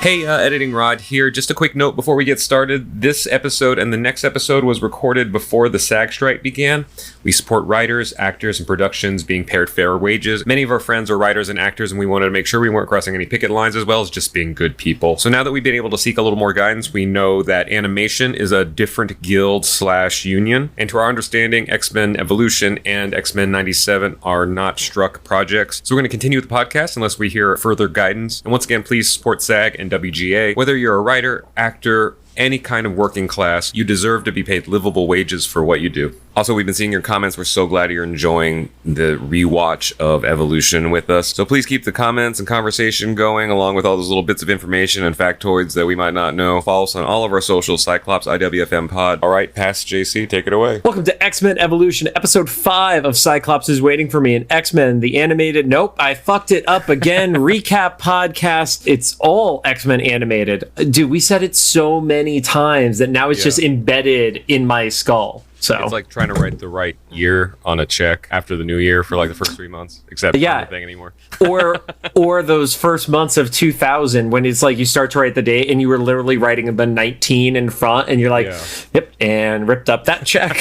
Hey, Editing Rod here. Just a quick note before we get started. This episode and the next episode was recorded before the SAG strike began. We support writers, actors, and productions being paid fair wages. Many of our friends are writers and actors, and we wanted to make sure we weren't crossing any picket lines, as well as just being good people. So now that we've been able to seek a little more guidance, we know that animation is a different guild/union. And to our understanding, X-Men Evolution and X-Men 97 are not struck projects. So we're going to continue with the podcast unless we hear further guidance. And once again, please support SAG and WGA. Whether you're a writer, actor, any kind of working class, you deserve to be paid livable wages for what you do. Also, we've been seeing your comments. We're so glad you're enjoying the rewatch of Evolution with us. So please keep the comments and conversation going, along with all those little bits of information and factoids that we might not know. Follow us on all of our socials, Cyclops, IWFM Pod. All right, pass JC, take it away. Welcome to X-Men Evolution, episode 5 of Cyclops is Waiting for Me, and X-Men, the animated, nope, I fucked it up again, recap podcast. It's all X-Men animated. Dude, we said it so many times that now it's just embedded in my skull. So it's like trying to write the right year on a check after the new year for like the first 3 months, except it's not a thing anymore. or those first months of 2000 when it's like you start to write the date and you were literally writing the 19 in front and you're like, yep, and ripped up that check.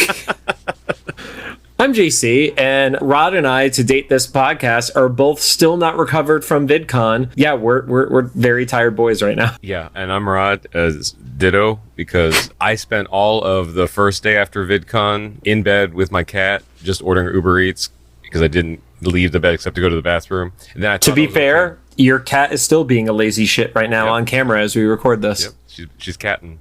I'm JC, and Rod and I, to date this podcast, are both still not recovered from VidCon. Yeah, we're very tired boys right now. Yeah, and I'm Rod, as ditto, because I spent all of the first day after VidCon in bed with my cat, just ordering Uber Eats, because I didn't leave the bed except to go to the bathroom. And then to be fair, your cat is still being a lazy shit right now on camera as we record this. Yep, she's catting.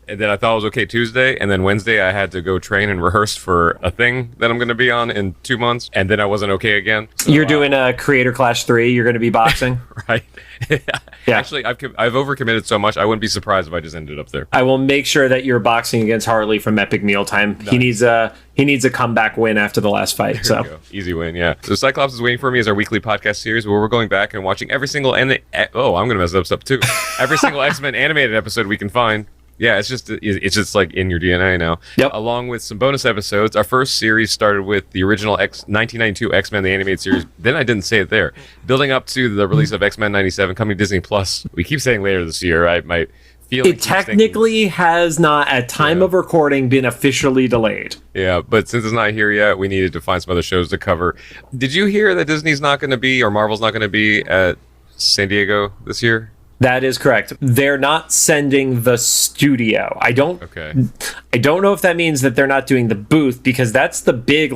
And then I thought it was okay Tuesday, and then Wednesday I had to go train and rehearse for a thing that I'm going to be on in 2 months, and then I wasn't okay again. So, you're doing a Creator Clash 3, you're going to be boxing? Right. Yeah. Actually, I've overcommitted so much, I wouldn't be surprised if I just ended up there. I will make sure that you're boxing against Harley from Epic Mealtime. Nice. He needs a comeback win after the last fight. So easy win, yeah. So Cyclops is Waiting for Me is our weekly podcast series where we're going back and watching every single I'm going to mess this up too. Every single X-Men animated episode we can find. Yeah, it's just like in your DNA now. Yep. Along with some bonus episodes. Our first series started with the original 1992 X-Men, the animated series. Then I didn't say it there. Building up to the release of X-Men 97 coming to Disney Plus. We keep saying later this year. My feeling. It technically has not, at time of recording, been officially delayed. Yeah, but since it's not here yet, we needed to find some other shows to cover. Did you hear that Disney's not going to be, or Marvel's not going to be at San Diego this year? That is correct. They're not sending the studio. I don't know if that means that they're not doing the booth, because that's the big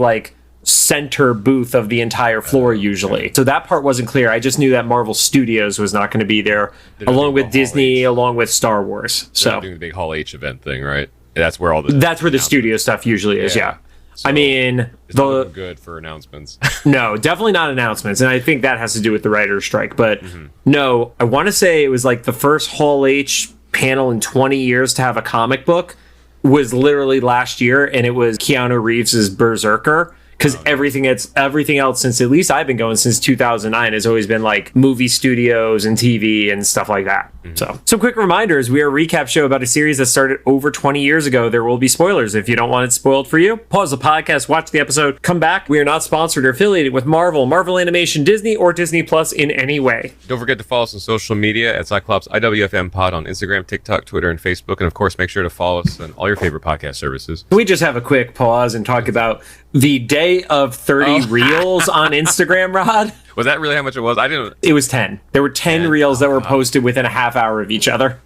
center booth of the entire floor usually. Okay. So that part wasn't clear. I just knew that Marvel Studios was not going to be there, along with Disney, along with Star Wars. They're not doing the big Hall H event thing, right? That's where the studio stuff usually is. Yeah. So I mean, it's not good for announcements. No, definitely not announcements. And I think that has to do with the writer's strike. But no, I want to say it was like the first Hall H panel in 20 years to have a comic book was literally last year. And it was Keanu Reeves' Berserker. Because everything else since, at least I've been going since 2009, has always been like movie studios and TV and stuff like that. So some quick reminders. We are a recap show about a series that started over 20 years ago. There will be spoilers. If you don't want it spoiled for you, pause the podcast, watch the episode, come back. We are not sponsored or affiliated with Marvel Animation, Disney, or Disney Plus in any way. Don't forget to follow us on social media at Cyclops IWFM Pod on Instagram, TikTok, Twitter, and Facebook. And of course, make sure to follow us on all your favorite podcast services. Can we just have a quick pause and talk about the day of 30 reels on Instagram, Rod? Was that really how much it was? It was 10. There were 10 reels that were posted within a half hour of each other.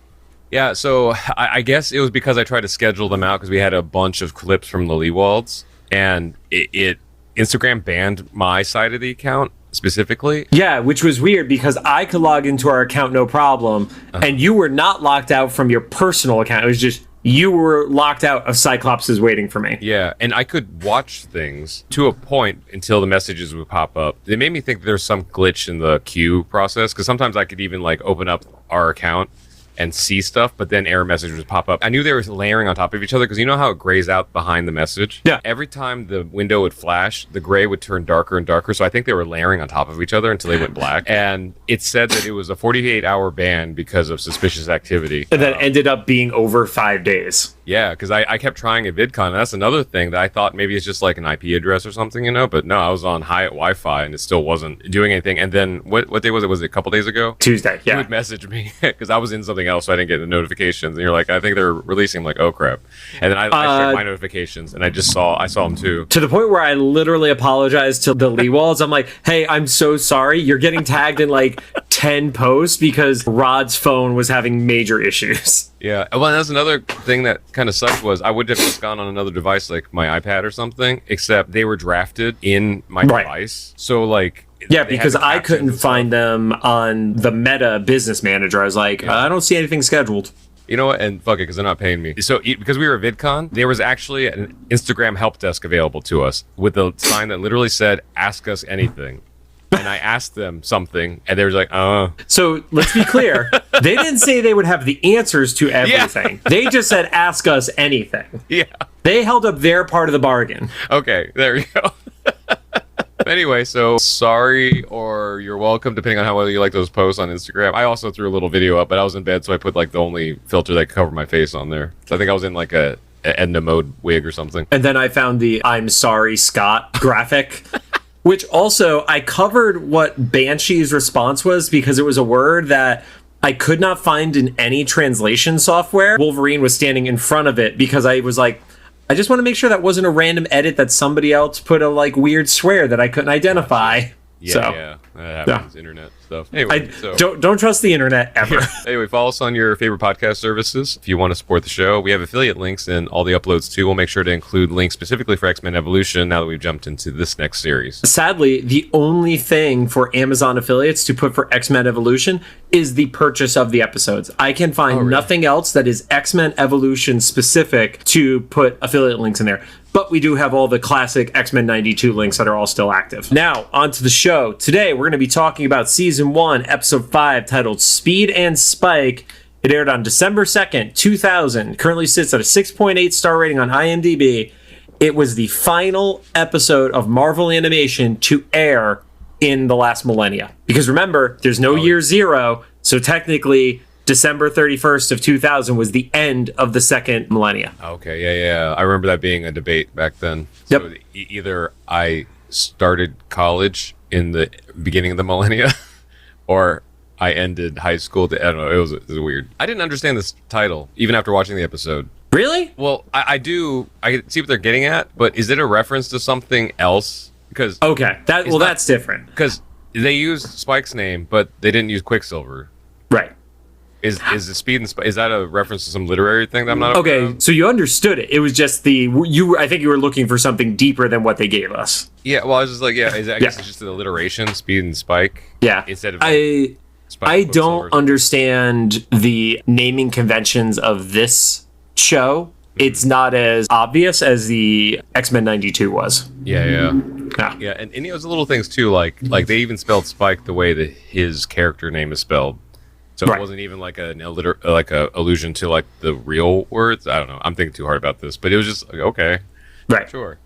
Yeah, so I guess it was because I tried to schedule them out because we had a bunch of clips from the Leewalds, and Instagram banned my side of the account specifically. Yeah, which was weird because I could log into our account no problem, and you were not locked out from your personal account. It was just you were locked out of Cyclops is Waiting for Me. Yeah, and I could watch things to a point until the messages would pop up. It made me think there's some glitch in the queue process, because sometimes I could even open up our account and see stuff, but then error messages would pop up. I knew they were layering on top of each other, because you know how it grays out behind the message? Yeah. Every time the window would flash, the gray would turn darker and darker, so I think they were layering on top of each other until they went black. And it said that it was a 48-hour ban because of suspicious activity. And that ended up being over 5 days. Yeah, because I kept trying at VidCon. And that's another thing that I thought maybe it's just like an IP address or something, but no, I was on Hyatt Wi-Fi and it still wasn't doing anything. And then what day was it? Was it a couple days ago? Tuesday, yeah. You would message me because I was in something else, so I didn't get the notifications. And you're like, I think they're releasing. I'm like, oh crap. And then I checked my notifications and I saw them too. To the point where I literally apologized to the Lee Walls. I'm like, hey, I'm so sorry. You're getting tagged in like 10 posts because Rod's phone was having major issues. Yeah, well, that's another thing that kind of sucked was I would have just gone on another device like my iPad or something, except they were drafted in my device. So like, yeah, because I couldn't find them on the Meta Business Manager. I was like, I don't see anything scheduled. You know what? And fuck it, because they're not paying me. So because we were at VidCon, there was actually an Instagram help desk available to us with a sign that literally said, "Ask us anything." And I asked them something, and they were like, So let's be clear. They didn't say they would have the answers to everything. Yeah. They just said, ask us anything. Yeah. They held up their part of the bargain. Okay, there you go. Anyway, so sorry or you're welcome, depending on how well you like those posts on Instagram. I also threw a little video up, but I was in bed, so I put like the only filter that covered my face on there. So I think I was in like a Edna mode wig or something. And then I found the I'm sorry, Scott graphic. Which also, I covered what Banshee's response was because it was a word that I could not find in any translation software. Wolverine was standing in front of it because I was like, I just want to make sure that wasn't a random edit that somebody else put a like weird swear that I couldn't identify. Yeah, that happens. Internet stuff. Anyway, don't trust the internet ever. Yeah. Anyway, follow us on your favorite podcast services. If you want to support the show, we have affiliate links in all the uploads too. We'll make sure to include links specifically for X-Men Evolution now that we've jumped into this next series. Sadly, the only thing for Amazon affiliates to put for X-Men Evolution is the purchase of the episodes. I can find nothing else that is X-Men Evolution specific to put affiliate links in there. But we do have all the classic X-Men 92 links that are all still active. Now, on to the show. Today, we're going to be talking about Season 1, Episode 5, titled Speed and Spyke. It aired on December 2nd, 2000. Currently sits at a 6.8 star rating on IMDb. It was the final episode of Marvel Animation to air in the last millennia. Because remember, there's no year zero, so technically December 31st of 2000 was the end of the second millennia. Okay, yeah. I remember that being a debate back then. So yep. Either I started college in the beginning of the millennia, or I ended high school. I don't know. It was weird. I didn't understand this title, even after watching the episode. Really? Well, I do. I see what they're getting at, but is it a reference to something else? Because that's different. Because they used Spike's name, but they didn't use Quicksilver. Right. Is the speed and is that a reference to some literary thing that I'm not aware of? So you understood it. It was just I think you were looking for something deeper than what they gave us. Yeah, well, I was just like, I guess it's just the alliteration, speed and Spike. Yeah. Instead of Spike, I don't understand the naming conventions of this show. Mm-hmm. It's not as obvious as the X-Men 92 was. Yeah, and it was little things too, like they even spelled Spike the way that his character name is spelled. So it wasn't even like a allusion to like the real words. I don't know. I'm thinking too hard about this, but it was just like, okay, right, sure.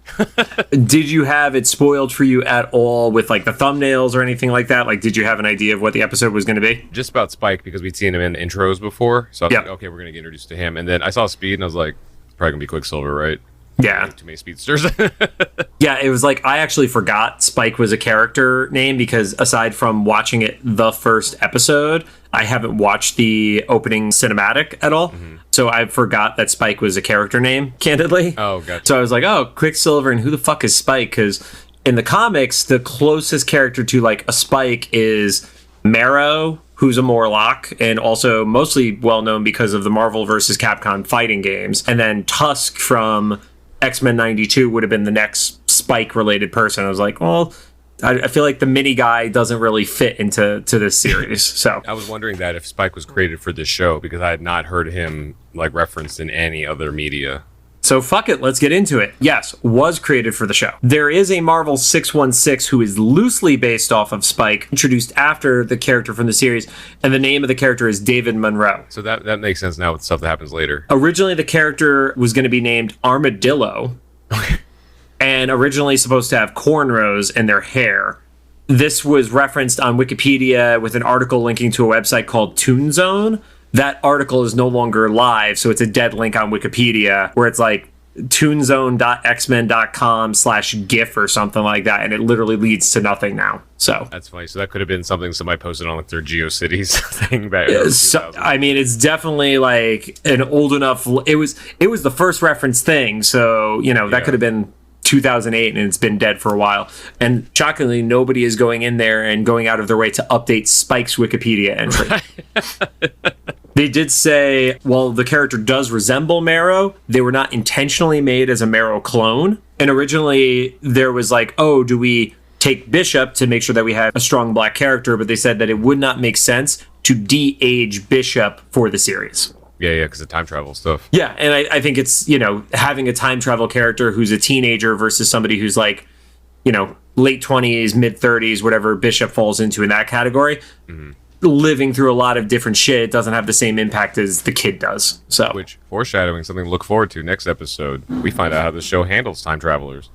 Did you have it spoiled for you at all with like the thumbnails or anything like that? Like, did you have an idea of what the episode was going to be? Just about Spike because we'd seen him in intros before. So I was like, okay, we're going to get introduced to him, and then I saw Speed and I was like, it's probably going to be Quicksilver, right? Yeah. Too many speedsters. Yeah, it was like I actually forgot Spike was a character name because aside from watching it the first episode, I haven't watched the opening cinematic at all. Mm-hmm. So I forgot that Spike was a character name, candidly. Oh, gotcha. So I was like, oh, Quicksilver, and who the fuck is Spike? Because in the comics, the closest character to like a Spike is Marrow, who's a Morlock, and also mostly well known because of the Marvel vs. Capcom fighting games. And then Tusk from X-Men 92 would have been the next Spike-related person. I was like, well, I feel like the mini guy doesn't really fit into this series. So I was wondering that if Spike was created for this show because I had not heard him like referenced in any other media. So fuck it, let's get into it. Yes, was created for the show. There is a Marvel 616 who is loosely based off of Spike, introduced after the character from the series, and the name of the character is David Monroe. So that makes sense now with stuff that happens later. Originally, the character was going to be named Armadillo, and originally supposed to have cornrows in their hair. This was referenced on Wikipedia with an article linking to a website called Toon Zone, that article is no longer live, so it's a dead link on Wikipedia where it's like toonzone.xmen.com/gif or something like that, and it literally leads to nothing now. So that's funny. So that could have been something somebody posted on like their GeoCities thing back. So, I mean, it's definitely like an old enough. It was the first reference thing, so that could have been 2008, and it's been dead for a while. And shockingly, nobody is going in there and going out of their way to update Spike's Wikipedia entry. They did say, while the character does resemble Marrow, they were not intentionally made as a Marrow clone. And originally, there was like, oh, do we take Bishop to make sure that we have a strong black character? But they said that it would not make sense to de-age Bishop for the series. Yeah, because of time travel stuff. Yeah, and I think it's, having a time travel character who's a teenager versus somebody who's like, late 20s, mid 30s, whatever Bishop falls into in that category. Mm-hmm. Living through a lot of different shit, it doesn't have the same impact as the kid does. So, which foreshadowing something to look forward to next episode. We find out how the show handles time travelers,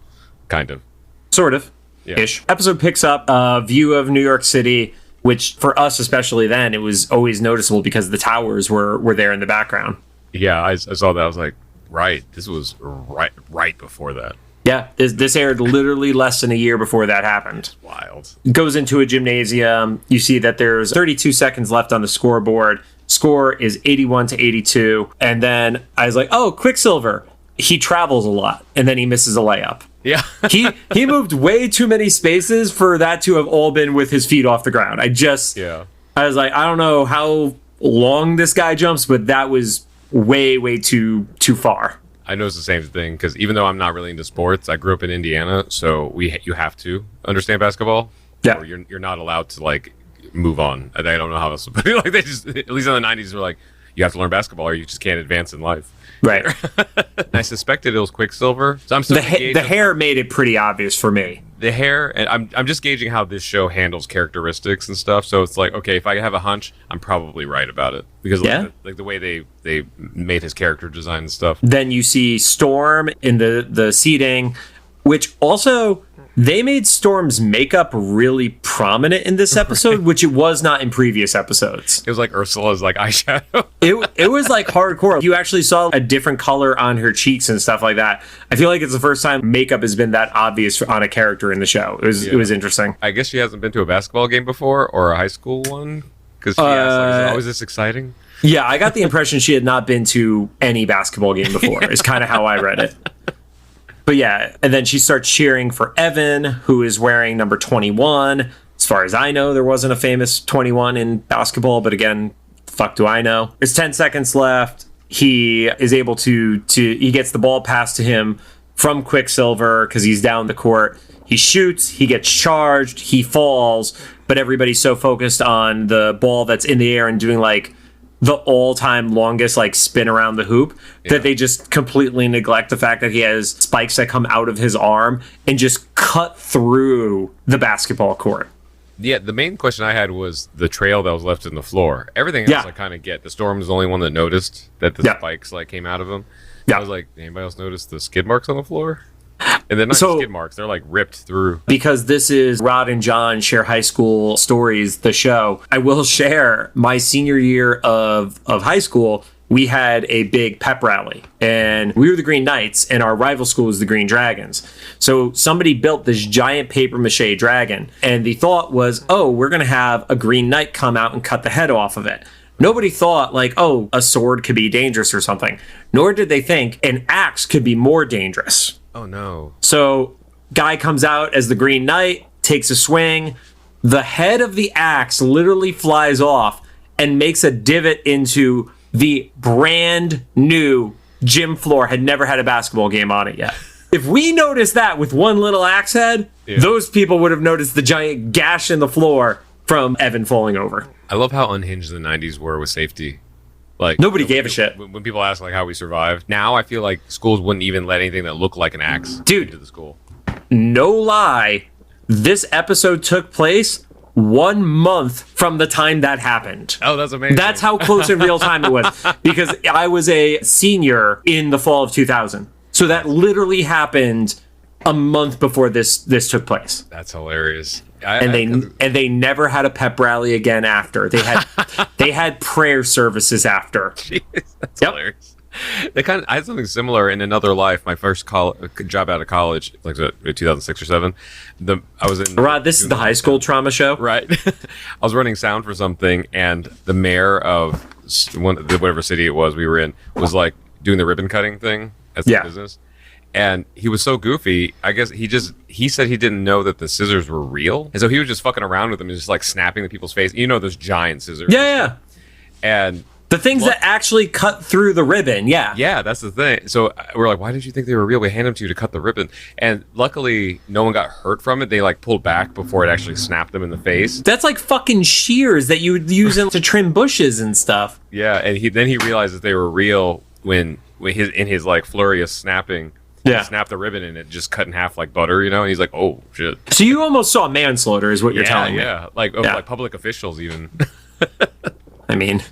kind of, sort of, ish. Episode picks up a view of New York City, which for us especially then, it was always noticeable because the towers were there in the background. Yeah, I saw that. I was like, right, this was right before that. Yeah, this aired literally less than a year before that happened. Wild. Goes into a gymnasium. You see that there's 32 seconds left on the scoreboard. Score is 81-82. And then I was like, oh, Quicksilver. He travels a lot, and then he misses a layup. Yeah. he moved way too many spaces for that to have all been with his feet off the ground. I was like, I don't know how long this guy jumps, but that was way too far. I noticed the same thing because even though I'm not really into sports, I grew up in Indiana, so you have to understand basketball. Yeah, or you're not allowed to like move on. I don't know how else, but like they just, at least in the '90s, were like, you have to learn basketball or you just can't advance in life. Right. I suspected it was Quicksilver, so I'm still the hair made it pretty obvious for me. The hair, and I'm just gauging how this show handles characteristics and stuff. So it's like, okay, if I have a hunch, I'm probably right about it because like the way they made his character design and stuff. Then you see Storm in the seating, which also they made Storm's makeup really prominent in this episode, which it was not in previous episodes. It was like Ursula's like eyeshadow. It was like hardcore. You actually saw a different color on her cheeks and stuff like that. I feel like it's the first time makeup has been that obvious on a character in the show. It was interesting. I guess she hasn't been to a basketball game before or a high school one because she asked, like, is it always this exciting? Yeah, I got the impression she had not been to any basketball game before. Is kind of how I read it. But yeah, and then she starts cheering for Evan, who is wearing number 21. As far as I know, there wasn't a famous 21 in basketball, but again, fuck do I know. There's 10 seconds left. He is able to he gets the ball passed to him from Quicksilver because he's down the court. He shoots, he gets charged, he falls, but everybody's so focused on the ball that's in the air and doing like the all-time longest like spin around the hoop that they just completely neglect the fact that he has spikes that come out of his arm and just cut through the basketball court. Yeah, the main question I had was the trail that was left in the floor. Everything else I kind of get. The Storm is the only one that noticed that the spikes like came out of him. I was like, anybody else notice the skid marks on the floor? And then not skid marks, they're like ripped through. Because this is Rod and John Share High School Stories, the show. I will share my senior year of high school. We had a big pep rally and we were the Green Knights and our rival school was the Green Dragons. So somebody built this giant paper mache dragon and the thought was, oh, we're going to have a Green Knight come out and cut the head off of it. Nobody thought like, oh, a sword could be dangerous or something. Nor did they think an axe could be more dangerous. Oh, no. So guy comes out as the Green Knight, takes a swing. The head of the axe literally flies off and makes a divot into the brand new gym floor. Had never had a basketball game on it yet. If we noticed that with one little axe head, those people would have noticed the giant gash in the floor from Evan falling over. I love how unhinged the 90s were with safety. Like nobody gave a shit. When people ask like how we survived, now I feel like schools wouldn't even let anything that looked like an axe into the school. No lie, this episode took place 1 month from the time that happened. Oh, that's amazing. That's how close in real time it was. Because I was a senior in the fall of 2000. So that literally happened a month before this took place. That's hilarious. And they never had a pep rally again after. They had prayer services after. Jeez, that's hilarious. I had something similar in another life. My first job out of college, like 2006 or 7. I was in. Rod, this is the high school trauma show, right? I was running sound for something, and the mayor of whatever city it was we were in was like doing the ribbon cutting thing as a business, and he was so goofy. I guess he said he didn't know that the scissors were real, and so he was just fucking around with them and just like snapping the people's face. You know, those giant scissors. Yeah. And the things that actually cut through the ribbon, yeah, that's the thing. So we're like, why did you think they were real? We hand them to you to cut the ribbon, and luckily no one got hurt from it. They like pulled back before it actually snapped them in the face. That's like fucking shears that you would use to trim bushes and stuff. Yeah, and then he realized that they were real when his like flurry of snapping. He snapped the ribbon and it just cut in half like butter, and he's like, oh shit. So you almost saw manslaughter, is what you're telling me? Yeah, like public officials even. I mean,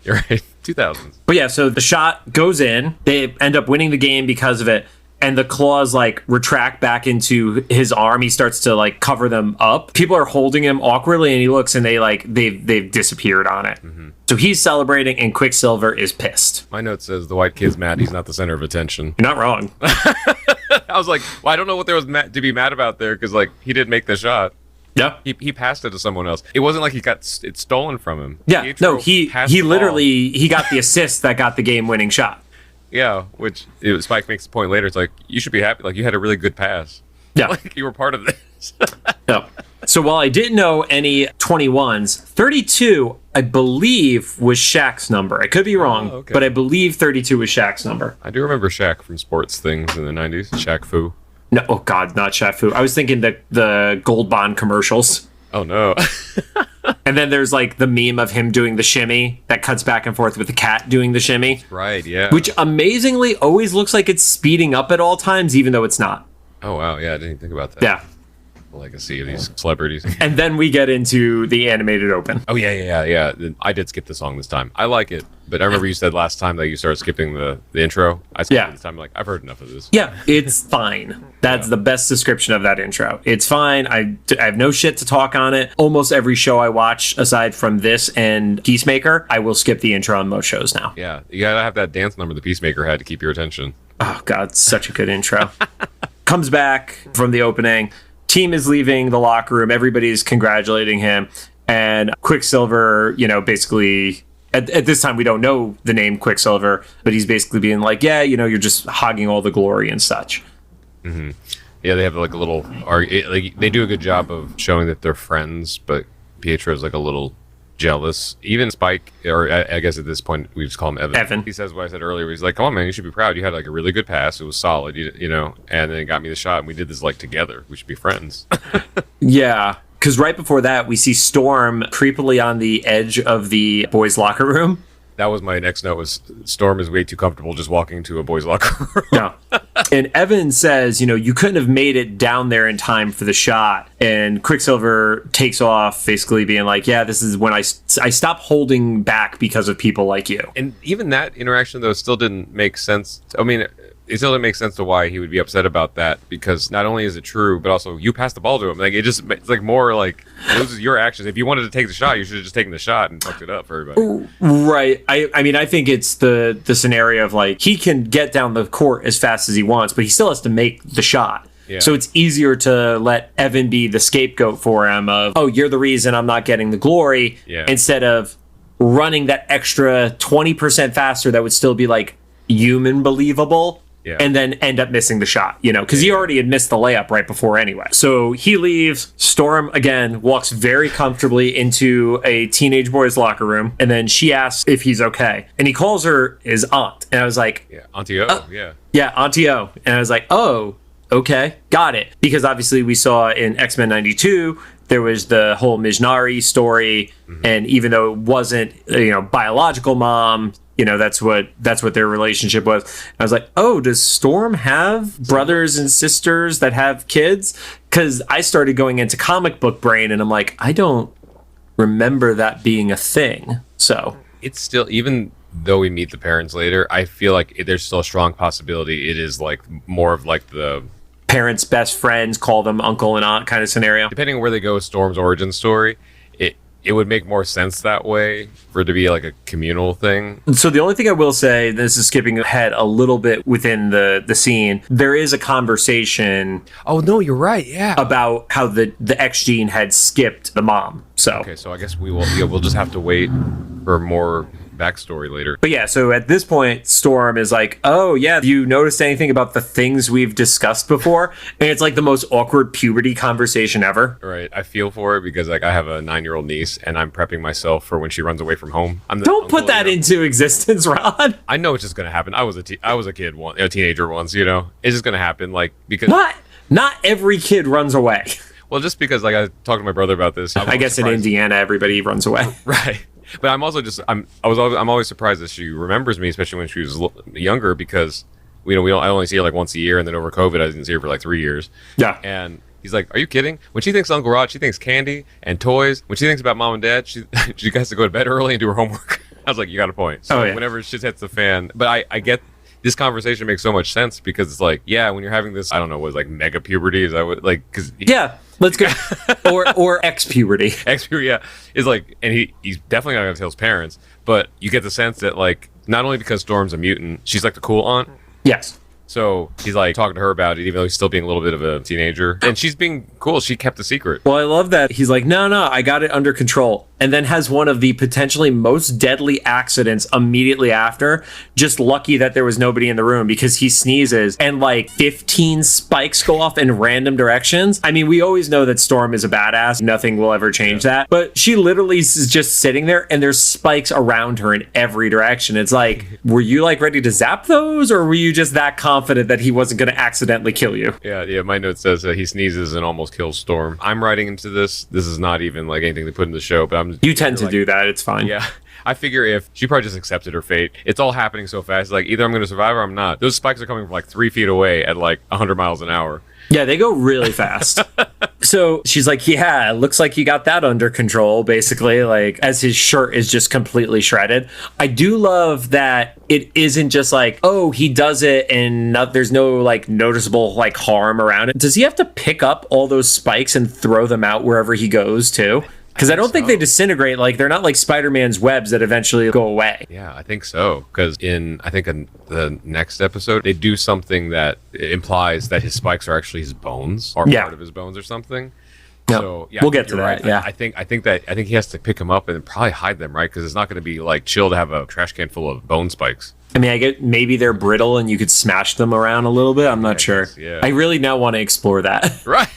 You're right. 2000s. But yeah, so the shot goes in. They end up winning the game because of it. And the claws like retract back into his arm. He starts to like cover them up. People are holding him awkwardly, and he looks, and they've disappeared on it. Mm-hmm. So he's celebrating, and Quicksilver is pissed. My note says the white kid's mad. He's not the center of attention. You're not wrong. I was like, well, I don't know what there was to be mad about there, because like he didn't make the shot. Yeah, he passed it to someone else. It wasn't like he got it stolen from him. Yeah, no, he literally he got the assist that got the game-winning shot. Yeah, which Spyke makes the point later. It's like, you should be happy. Like, you had a really good pass. Yeah, like you were part of this. Yeah. So while I didn't know any 21s, 32 I believe was Shaq's number. I could be wrong, but I believe 32 was Shaq's number. I do remember Shaq from sports things in the 90s. Shaq Fu. No, oh God, not Shaq Fu. I was thinking the Gold Bond commercials. Oh no. And then there's like the meme of him doing the shimmy that cuts back and forth with the cat doing the shimmy. Right, yeah. Which amazingly always looks like it's speeding up at all times, even though it's not. Oh wow, yeah, I didn't even think about that. Yeah. The legacy of these celebrities. And then we get into the animated open. Oh yeah. I did skip the song this time. I like it, but I remember you said last time that you started skipping the intro. I skipped it this time. Like, I've heard enough of this. Yeah, it's fine. That's the best description of that intro. It's fine. I have no shit to talk on it. Almost every show I watch, aside from this and Peacemaker, I will skip the intro on most shows now. Yeah, you gotta have that dance number the Peacemaker had to keep your attention. Oh God, such a good intro. Comes back from the opening. Team is leaving the locker room. Everybody's congratulating him. And Quicksilver, basically, at this time, we don't know the name Quicksilver, but he's basically being like, yeah, you're just hogging all the glory and such. Mm-hmm. Yeah, they have like a little, like they do a good job of showing that they're friends, but Pietro's like a little jealous. Even Spyke, or I guess at this point we just call him Evan. He says what I said earlier. He's like, "Come on, man, you should be proud. You had like a really good pass. It was solid, and then it got me the shot. And we did this like together. We should be friends." Yeah, because right before that, we see Storm creepily on the edge of the boys' locker room. That was my next note. Was Storm is way too comfortable just walking into a boys' locker room. No. And Evan says, you couldn't have made it down there in time for the shot. And Quicksilver takes off, basically being like, yeah, this is when I stop holding back because of people like you. And even that interaction, though, still didn't make sense. I mean, it still didn't make sense to why he would be upset about that, because not only is it true, but also you passed the ball to him. Like, it's like more like, those are your actions. If you wanted to take the shot, you should have just taken the shot and fucked it up for everybody. Right. I mean, I think it's the scenario of like, he can get down the court as fast as he wants, but he still has to make the shot. Yeah. So it's easier to let Evan be the scapegoat for him of, oh, you're the reason I'm not getting the glory, instead of running that extra 20% faster that would still be like human believable. Yeah. And then end up missing the shot, because he already had missed the layup right before anyway. So he leaves. Storm, again, walks very comfortably into a teenage boy's locker room. And then she asks if he's okay. And he calls her his aunt. And I was like... Yeah, Auntie O, yeah. Yeah, Auntie O. And I was like, oh, okay, got it. Because obviously we saw in X-Men 92... there was the whole Mizhnari story, and even though it wasn't, biological mom, that's what their relationship was. I was like, oh, does Storm have brothers and sisters that have kids? Because I started going into comic book brain, and I'm like, I don't remember that being a thing. So it's still, even though we meet the parents later, I feel like there's still a strong possibility it is like more of like the parents' best friends, call them uncle and aunt kind of scenario. Depending on where they go with Storm's origin story, it would make more sense that way for it to be like a communal thing. So the only thing I will say, this is skipping ahead a little bit within the scene, there is a conversation. Oh, no, you're right. Yeah. About how the X gene had skipped the mom. So okay, so I guess we'll just have to wait for more backstory later. But yeah, so at this point, Storm is like, oh yeah, have you noticed anything about the things we've discussed before? And it's like the most awkward puberty conversation ever. Right. I feel for it because like I have a 9-year-old niece and I'm prepping myself for when she runs away from home. Don't put that into existence, Ron. I know it's just gonna happen. I was a kid once, a teenager once, you know. It's just gonna happen, like, because not every kid runs away. Well, just because like I talked to my brother about this. I guess in Indiana everybody runs away. Right. But I'm also just I'm always surprised that she remembers me, especially when she was younger, because I only see her like once a year, and then over COVID I didn't see her for like 3 years. Yeah. And he's like, "Are you kidding?" When she thinks Uncle Rod, she thinks candy and toys. When she thinks about mom and dad, she has to go to bed early and do her homework. I was like, "You got a point." So whenever shit hits the fan, but I get. This conversation makes so much sense because it's like, yeah, when you're having this, I don't know, what like mega puberty is that what like because let's go or X puberty. X puberty, yeah, is like, and he's definitely not gonna tell his parents, but you get the sense that like not only because Storm's a mutant, she's like the cool aunt. Yes. So he's like talking to her about it, even though he's still being a little bit of a teenager, and she's being cool. She kept the secret. Well, I love that he's like, no, I got it under control. And then has one of the potentially most deadly accidents immediately after. Just lucky that there was nobody in the room because he sneezes and like 15 spikes go off in random directions. I mean, we always know that Storm is a badass. Nothing will ever change that. But she literally is just sitting there and there's spikes around her in every direction. It's like, were you like ready to zap those, or were you just that confident that he wasn't going to accidentally kill you? Yeah. My note says that he sneezes and almost kills Storm. I'm writing into this. This is not even like anything to put in the show, but you tend to do that. It's fine. Yeah. I figure if she probably just accepted her fate, it's all happening so fast. Like either I'm going to survive or I'm not. Those spikes are coming from like 3 feet away at like 100 miles an hour. Yeah, they go really fast. So she's like, yeah, it looks like you got that under control, basically, like as his shirt is just completely shredded. I do love that it isn't just like, oh, he does it and there's no like noticeable like harm around it. Does he have to pick up all those spikes and throw them out wherever he goes too? Because I don't think they disintegrate. Like they're not like Spider-Man's webs that eventually go away. Yeah, I think so. Because in the next episode, they do something that implies that his spikes are actually his bones, or part of his bones, or something. Yep. So yeah, we'll get to that. Right. Yeah, I think he has to pick them up and probably hide them, right? Because it's not going to be like chill to have a trash can full of bone spikes. I mean, I get maybe they're brittle and you could smash them around a little bit. I'm not sure. Guess, yeah. I really now want to explore that. Right.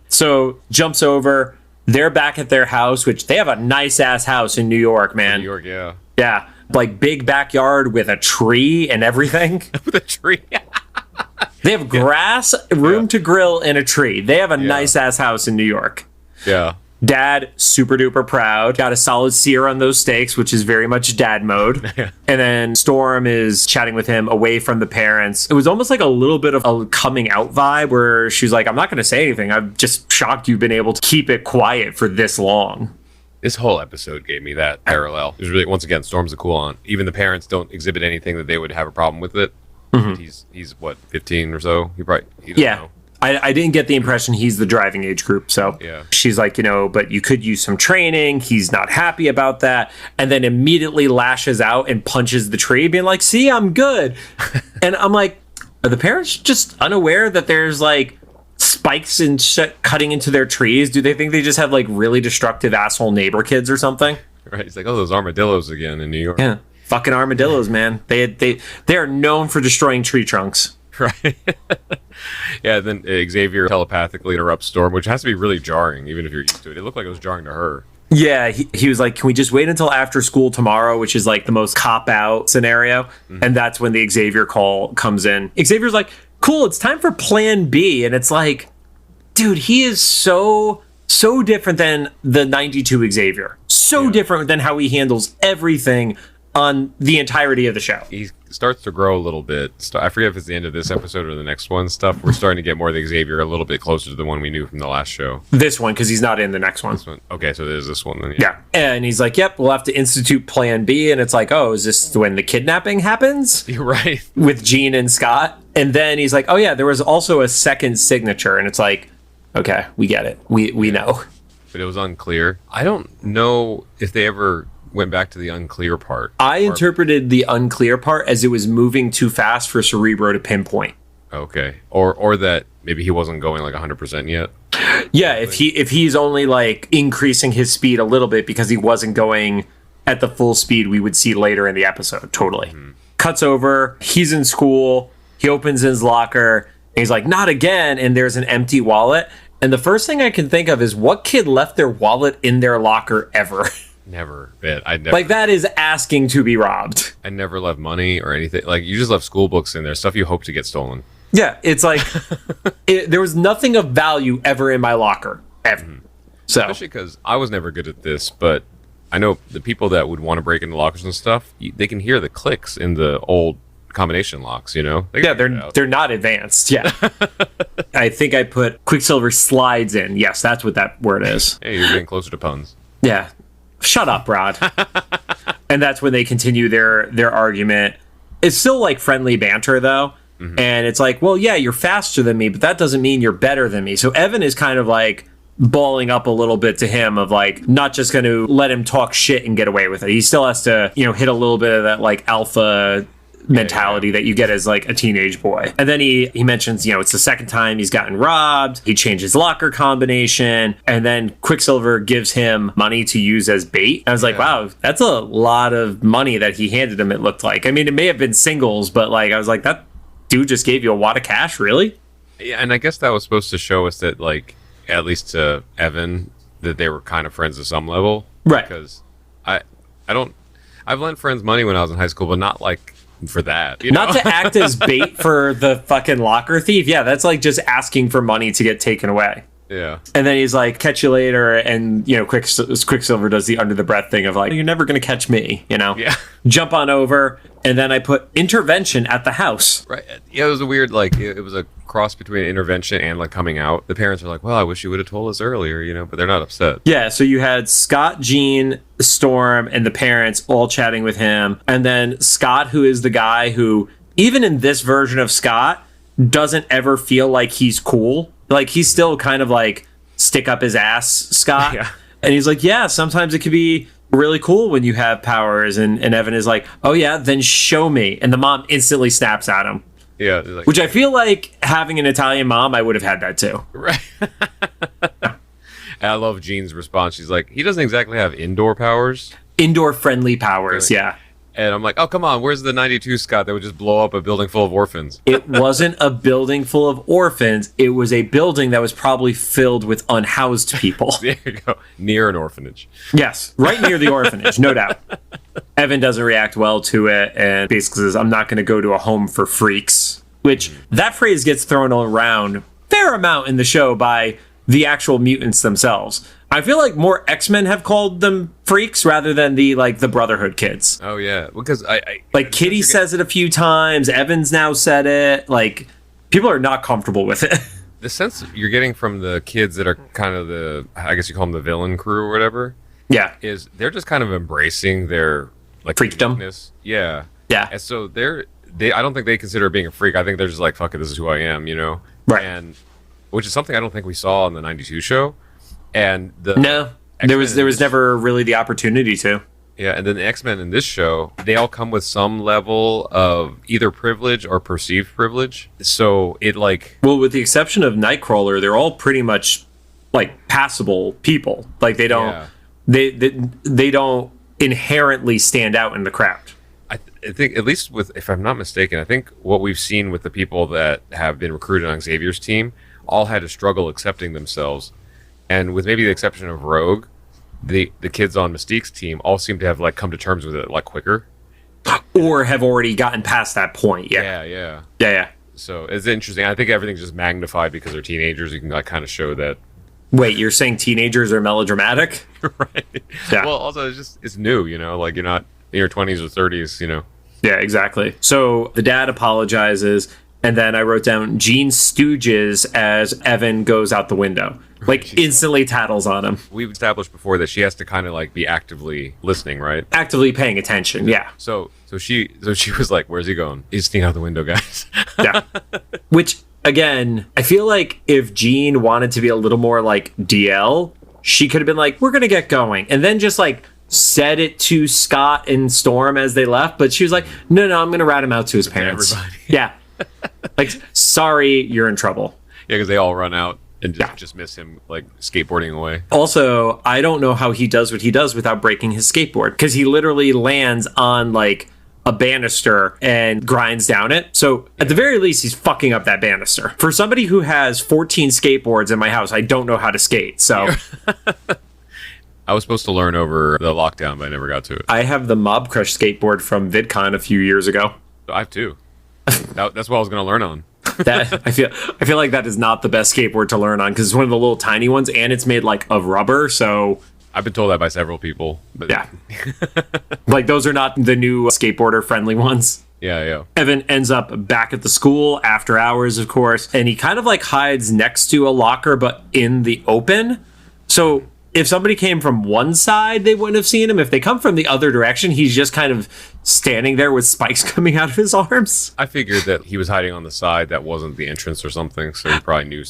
So jumps over. They're back at their house, which they have a nice ass house in New York, man. New York, yeah. Yeah. Like big backyard with a tree and everything. With a tree. They have grass, room to grill, and a tree. They have a nice ass house in New York. Yeah. Dad, super duper proud. Got a solid sear on those steaks, which is very much dad mode. Yeah. And then Storm is chatting with him away from the parents. It was almost like a little bit of a coming out vibe where she's like, I'm not going to say anything. I'm just shocked you've been able to keep it quiet for this long. This whole episode gave me that parallel. It was really, once again, Storm's a cool aunt. Even the parents don't exhibit anything that they would have a problem with it. Mm-hmm. He's what, 15 or so? He doesn't know. I didn't get the impression he's the driving age group. So she's like, but you could use some training. He's not happy about that. And then immediately lashes out and punches the tree, being like, see, I'm good. And I'm like, are the parents just unaware that there's like spikes and shit cutting into their trees? Do they think they just have like really destructive asshole neighbor kids or something? Right. He's like, oh, those armadillos again in New York. Yeah. Fucking armadillos, man. They are known for destroying tree trunks. Right. Yeah, then Xavier telepathically interrupts Storm, which has to be really jarring, even if you're used to it. It looked like it was jarring to her. Yeah, he was like, can we just wait until after school tomorrow, which is like the most cop-out scenario? Mm-hmm. And that's when the Xavier call comes in. Xavier's like, cool, it's time for plan B. And it's like, dude, he is so different than the 92 Xavier. So different than how he handles everything on the entirety of the show. He starts to grow a little bit. I forget if it's the end of this episode or the next one stuff. We're starting to get more of the Xavier a little bit closer to the one we knew from the last show. This one, because he's not in the next one. Okay, so there's this one then. Yeah. And he's like, yep, we'll have to institute plan B. And it's like, oh, is this when the kidnapping happens? You're right. With Jean and Scott? And then he's like, oh yeah, there was also a second signature. And it's like, okay, we get it. We know. But it was unclear. I don't know if they ever went back to the unclear part. I interpreted the unclear part as it was moving too fast for Cerebro to pinpoint. Okay. Or that maybe he wasn't going like 100% yet. Yeah, if he's only like increasing his speed a little bit because he wasn't going at the full speed we would see later in the episode. Totally. Mm-hmm. Cuts over. He's in school. He opens his locker. And he's like, not again. And there's an empty wallet. And the first thing I can think of is what kid left their wallet in their locker ever? Never. I never. Like, that is asking to be robbed. I never left money or anything. Like, you just left school books in there, stuff you hope to get stolen. Yeah, it's like, there was nothing of value ever in my locker, ever. Mm-hmm. So, especially because I was never good at this, but I know the people that would want to break into lockers and stuff, they can hear the clicks in the old combination locks, you know? Yeah, they're not advanced. Yeah. I think I put Quicksilver slides in. Yes, that's what that word is. Hey, you're getting closer to puns. Yeah. Shut up, Rod. And that's when they continue their argument. It's still like friendly banter, though. Mm-hmm. And it's like, well, yeah, you're faster than me, but that doesn't mean you're better than me. So Evan is kind of like balling up a little bit to him of like not just going to let him talk shit and get away with it. He still has to, hit a little bit of that like alpha mentality that you get as like a teenage boy. And then he mentions, it's the second time he's gotten robbed. He changed his locker combination, and then Quicksilver gives him money to use as bait. I was like, wow, that's a lot of money that he handed him, it looked like. I mean, it may have been singles, but like I was like, that dude just gave you a wad of cash, really? Yeah, and I guess that was supposed to show us that, like, at least to Evan, that they were kind of friends at some level. Right. Because I've lent friends money when I was in high school, but not like for that. Not to act as bait for the fucking locker thief. Yeah, that's like just asking for money to get taken away. Yeah. And then he's like, catch you later. And, Quicksilver does the under the breath thing of like, you're never going to catch me, Yeah. Jump on over. And then I put intervention at the house. Right. Yeah, it was a weird, like, it was a cross between intervention and like coming out. The parents are like, well, I wish you would have told us earlier, but they're not upset. Yeah. So you had Scott, Jean, Storm, and the parents all chatting with him. And then Scott, who is the guy who, even in this version of Scott, doesn't ever feel like he's cool. Like, he's still kind of like stick up his ass Scott. Yeah. And he's like, yeah, sometimes it could be really cool when you have powers. And Evan is like, oh yeah, then show me. And the mom instantly snaps at him. Yeah. Like, which I feel like having an Italian mom, I would have had that too. Right. And I love Jean's response. She's like, he doesn't exactly have indoor powers. Indoor friendly powers, yeah. And I'm like, oh, come on, where's the 92 Scott that would just blow up a building full of orphans? It wasn't a building full of orphans. It was a building that was probably filled with unhoused people. There you go. Near an orphanage. Yes, right near the orphanage, no doubt. Evan doesn't react well to it and basically says, I'm not going to go to a home for freaks. Which, that phrase gets thrown around a fair amount in the show by the actual mutants themselves. I feel like more X-Men have called them freaks rather than the Brotherhood kids. Oh yeah, because I Kitty says it a few times. Evans now said it. Like, people are not comfortable with it. The sense you're getting from the kids that are kind of I guess you call them the villain crew or whatever. Yeah, is they're just kind of embracing their like freakdom. Uniqueness. Yeah, yeah. And so I don't think they consider being a freak. I think they're just like, fuck it, this is who I am, Right. And which is something I don't think we saw in the '92 show. And there was never really the opportunity to. Yeah, and then the X-Men in this show, they all come with some level of either privilege or perceived privilege. So it with the exception of Nightcrawler, they're all pretty much like passable people. Like they don't they don't inherently stand out in the crowd. I think, at least if I'm not mistaken, I think what we've seen with the people that have been recruited on Xavier's team all had to struggle accepting themselves. And with maybe the exception of Rogue, the kids on Mystique's team all seem to have come to terms with it quicker, or have already gotten past that point. Yeah. So it's interesting. I think everything's just magnified because they're teenagers. You can kind of show that. Wait, you're saying teenagers are melodramatic? Right. Yeah. Well, also it's new. Like you're not in your 20s or 30s. Yeah, exactly. So the dad apologizes, and then I wrote down Jean stooges as Evan goes out the window. Instantly tattles on him. We've established before that she has to kind of be actively listening, right? Actively paying attention, yeah. So So she was like, "Where's he going? He's sneaking out the window, guys." Yeah. Which, again, I feel like if Jean wanted to be a little more like DL, she could have been like, "We're gonna get going," and then just like said it to Scott and Storm as they left. But she was like, "No, I'm gonna rat him out to his parents." Everybody. Yeah. Like, sorry, you're in trouble. Yeah, because they all run out and just miss him like skateboarding away. Also, I don't know how he does what he does without breaking his skateboard, because he literally lands on like a banister and grinds down it. So at the very least, he's fucking up that banister. For somebody who has 14 skateboards in my house, I don't know how to skate. So I was supposed to learn over the lockdown, but I never got to it. I have the Mob Crush skateboard from VidCon a few years ago. I have two. That's what I was going to learn on. That I feel like that is not the best skateboard to learn on, because it's one of the little tiny ones and it's made like of rubber. So I've been told that by several people. But yeah, like those are not the new skateboarder friendly ones. Yeah. Evan ends up back at the school after hours, of course, and he kind of like hides next to a locker, but in the open. So if somebody came from one side, they wouldn't have seen him. If they come from the other direction, he's just kind of standing there with spikes coming out of his arms. I figured that he was hiding on the side that wasn't the entrance or something, so he probably knew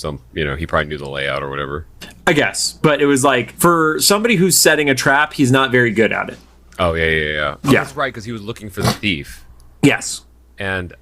he probably knew the layout or whatever. I guess, but it was like, for somebody who's setting a trap, he's not very good at it. Oh, yeah. Oh, that's right, because he was looking for the thief. Yes. And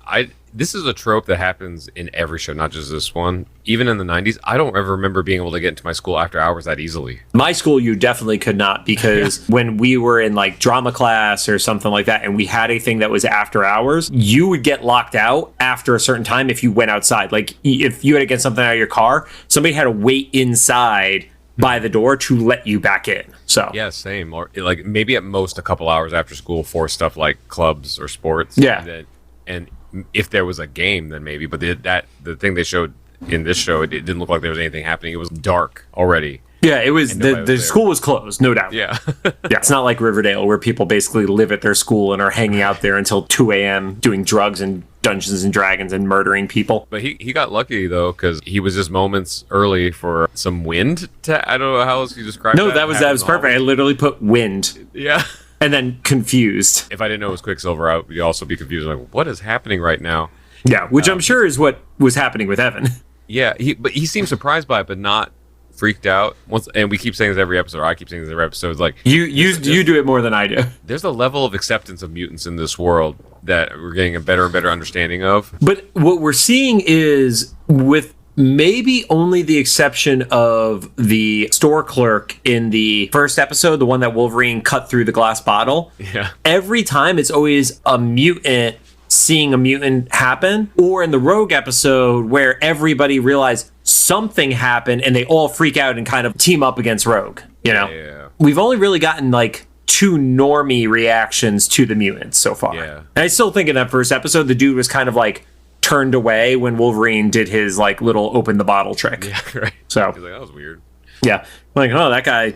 I this is a trope that happens in every show, not just this one. Even in the 90s, I don't ever remember being able to get into my school after hours that easily. My school, you definitely could not, because when we were in like drama class or something like that, and we had a thing that was after hours, you would get locked out after a certain time if you went outside. Like if you had to get something out of your car, somebody had to wait inside by the door to let you back in. So yeah, same. Or like maybe at most a couple hours after school for stuff like clubs or sports. Yeah. And if there was a game, then maybe. But the thing they showed in this show, it didn't look like there was anything happening. It was dark already. Yeah, it was. The school was closed, no doubt. Yeah. Yeah, it's not like Riverdale, where people basically live at their school and are hanging out there until 2 a.m. doing drugs and Dungeons and Dragons and murdering people. But he got lucky, though, because he was just moments early for some wind. I don't know how else you describe that. No, that was perfect. I literally put wind. Yeah. And then confused. If I didn't know it was Quicksilver, I would also be confused. Like, what is happening right now? Yeah, which I'm sure is what was happening with Evan. Yeah, but he seemed surprised by it, but not freaked out. And we keep saying this every episode, or I keep saying this every episode. It's like you do it more than I do. There's a level of acceptance of mutants in this world that we're getting a better and better understanding of. But what we're seeing is, with maybe only the exception of the store clerk in the first episode, the one that Wolverine cut through the glass bottle. Yeah. Every time it's always a mutant seeing a mutant happen, or in the Rogue episode where everybody realized something happened and they all freak out and kind of team up against Rogue. You know, Yeah. We've only really gotten like 2 normie reactions to the mutants so far. Yeah. And I still think in that first episode, the dude was kind of like turned away when Wolverine did his like little open the bottle trick. Yeah, right. So He's like, that was weird. yeah, like, oh, that guy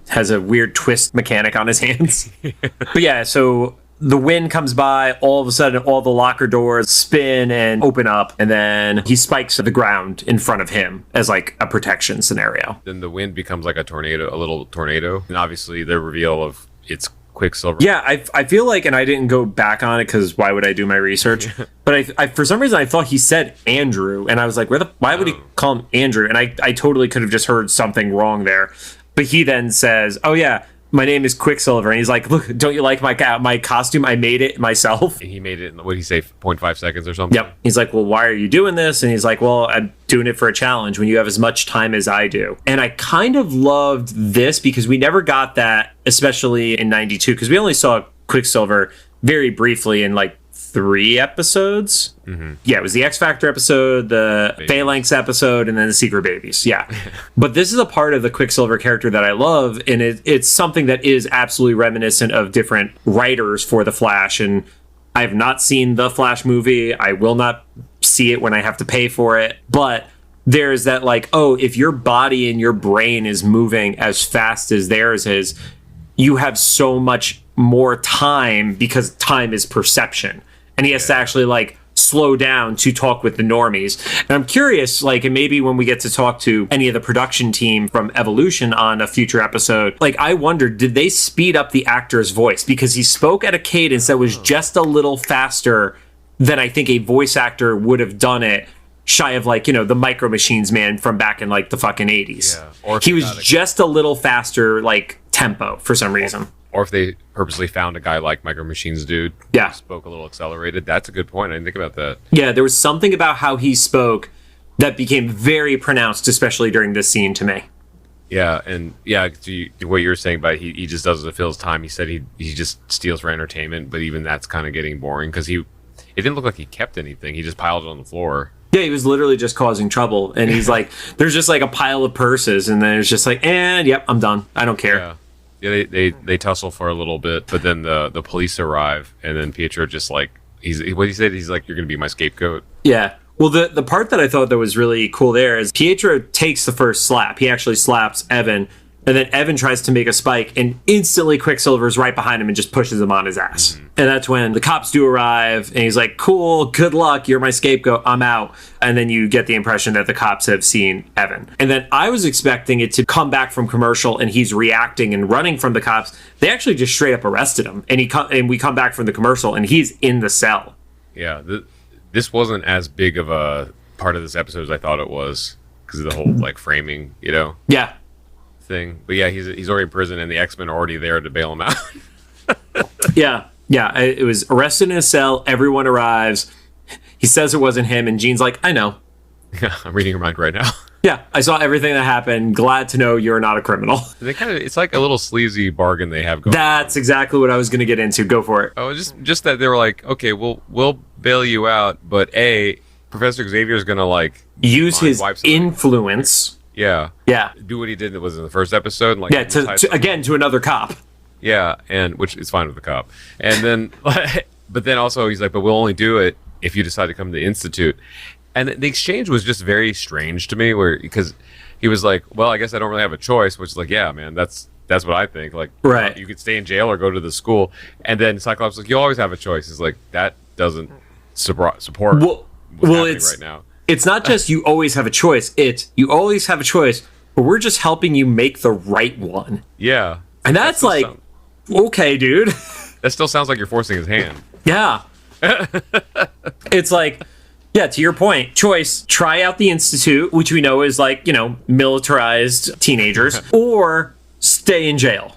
has a weird twist mechanic on his hands. But yeah, so the wind comes by, all of a sudden all the locker doors spin and open up, and then he spikes to the ground in front of him as like a protection scenario. Then the wind becomes like a tornado, a little tornado. And obviously the reveal of it's Quicksilver. Yeah, I feel like, and I didn't go back on it because why would I do my research? But I for some reason I thought he said Andrew, and I was like, why would he call him Andrew? And I totally could have just heard something wrong there. But he then says, oh yeah, my name is Quicksilver. And he's like, look, don't you like my costume? I made it myself. And he made it in, what did he say, 0.5 seconds or something? Yep. He's like, well, why are you doing this? And he's like, well, I'm doing it for a challenge when you have as much time as I do. And I kind of loved this because we never got that, especially in 92, because we only saw Quicksilver very briefly in like 3 episodes. Mm-hmm. Yeah, it was the X Factor episode, the Phalanx episode, and then the Secret Babies. Yeah. But this is a part of the Quicksilver character that I love, and it's something that is absolutely reminiscent of different writers for The Flash. And I have not seen the Flash movie. I will not see it when I have to pay for it. But there's that like, oh, if your body and your brain is moving as fast as theirs is, you have so much more time because time is perception. And he has to actually like slow down to talk with the normies. And I'm curious, like, and maybe when we get to talk to any of the production team from Evolution on a future episode, like, I wondered, did they speed up the actor's voice? Because he spoke at a cadence that was just a little faster than I think a voice actor would have done it, shy of, like, the Micro Machines man from back in, like, the fucking 80s. Yeah. Or he was just a little faster, like, tempo for some reason. Or if they purposely found a guy like Micro Machines dude who spoke a little accelerated. That's a good point. I didn't think about that. Yeah, there was something about how he spoke that became very pronounced, especially during this scene to me. Yeah, and what you were saying about he just does it to fill his time. He said he just steals for entertainment, but even that's kind of getting boring because it didn't look like he kept anything. He just piled it on the floor. Yeah, he was literally just causing trouble. And he's like, there's just like a pile of purses, and then it's just like, and yep, I'm done. I don't care. Yeah, they tussle for a little bit, but then the police arrive, and then Pietro just like what he said, he's like, you're gonna be my scapegoat. Yeah. Well, the part that I thought that was really cool there is Pietro takes the first slap. He actually slaps Evan, and then Evan tries to make a spike, and instantly Quicksilver's right behind him and just pushes him on his ass. Mm-hmm. And that's when the cops do arrive, and he's like, cool, good luck, you're my scapegoat, I'm out. And then you get the impression that the cops have seen Evan. And then I was expecting it to come back from commercial, and he's reacting and running from the cops. They actually just straight up arrested him, and we come back from the commercial, and he's in the cell. Yeah, this wasn't as big of a part of this episode as I thought it was, because of the whole, like, framing, Yeah. thing. But yeah, he's already in prison, and the X-Men are already there to bail him out. Yeah. It was arrested in a cell. Everyone arrives. He says it wasn't him, and Jean's like, I know. Yeah, I'm reading your mind right now. Yeah, I saw everything that happened. Glad to know you're not a criminal. It's like a little sleazy bargain they have going. That's exactly what I was going to get into. Go for it. Oh, just that they were like, okay, we'll bail you out, but Professor Xavier's going to, like, use his influence. Yeah. Do what he did that was in the first episode. And, like, to another cop. Yeah, and which is fine with the cop. And then, but then also he's like, but we'll only do it if you decide to come to the Institute. And the exchange was just very strange to me, because he was like, well, I guess I don't really have a choice, which is like, yeah, man, that's what I think. Like, right. You could stay in jail or go to the school. And then Cyclops was like, you always have a choice. It's like, that doesn't support what's happening right now. It's not just you always have a choice. You always have a choice, but we're just helping you make the right one. Yeah. And that's like, okay, dude. That still sounds like you're forcing his hand. Yeah. It's like, yeah, to your point, choice, try out the Institute, which we know is like, militarized teenagers, or stay in jail.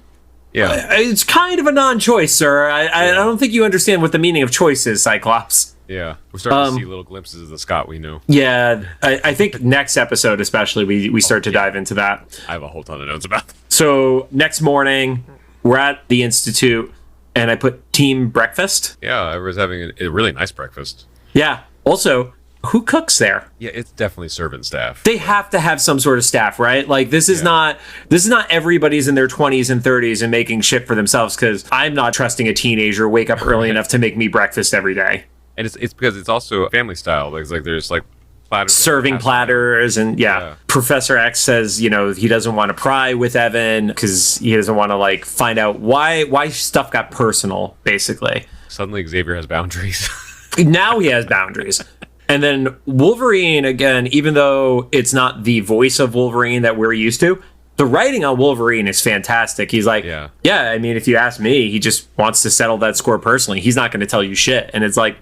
Yeah. It's kind of a non-choice, sir. I don't think you understand what the meaning of choice is, Cyclops. Yeah. We're starting to see little glimpses of the Scott we know. Yeah. I think next episode, especially, we start to dive into that. I have a whole ton of notes about that. So next morning, we're at the Institute, and I put team breakfast. Yeah, I was having a really nice breakfast. Yeah. Also, who cooks there? Yeah, it's definitely servant staff. They have to have some sort of staff, right? Like, this is not everybody's in their 20s and 30s and making shit for themselves, because I'm not trusting a teenager wake up early enough to make me breakfast every day. And it's because it's also family style. Like there's like platters, serving platters, and yeah. Professor X says, he doesn't want to pry with Evan because he doesn't want to, like, find out why stuff got personal, basically. Suddenly Xavier has boundaries. Now he has boundaries. And then Wolverine, again, even though it's not the voice of Wolverine that we're used to, the writing on Wolverine is fantastic. He's like, yeah, I mean, if you ask me, he just wants to settle that score personally. He's not going to tell you shit. And it's like,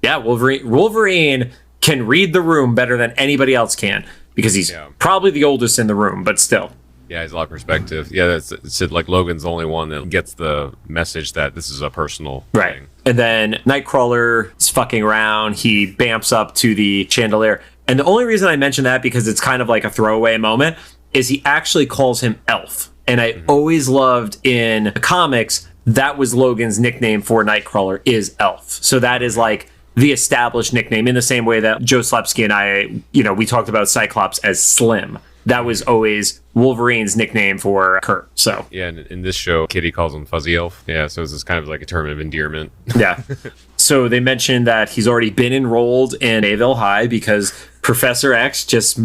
yeah, Wolverine can read the room better than anybody else can, because he's probably the oldest in the room, but still. Yeah, he's a lot of perspective. Yeah, it's like Logan's the only one that gets the message that this is a personal thing. And then Nightcrawler is fucking around. He bamps up to the chandelier. And the only reason I mention that, because it's kind of like a throwaway moment, is he actually calls him Elf. And I always loved in the comics, that was Logan's nickname for Nightcrawler, is Elf. So that is like the established nickname, in the same way that Joe Slepsky and I, we talked about Cyclops as Slim. That was always Wolverine's nickname for Kurt. So yeah, and in this show, Kitty calls him Fuzzy Elf. Yeah, so it's kind of like a term of endearment. Yeah. So they mentioned that he's already been enrolled in Avil High because Professor X just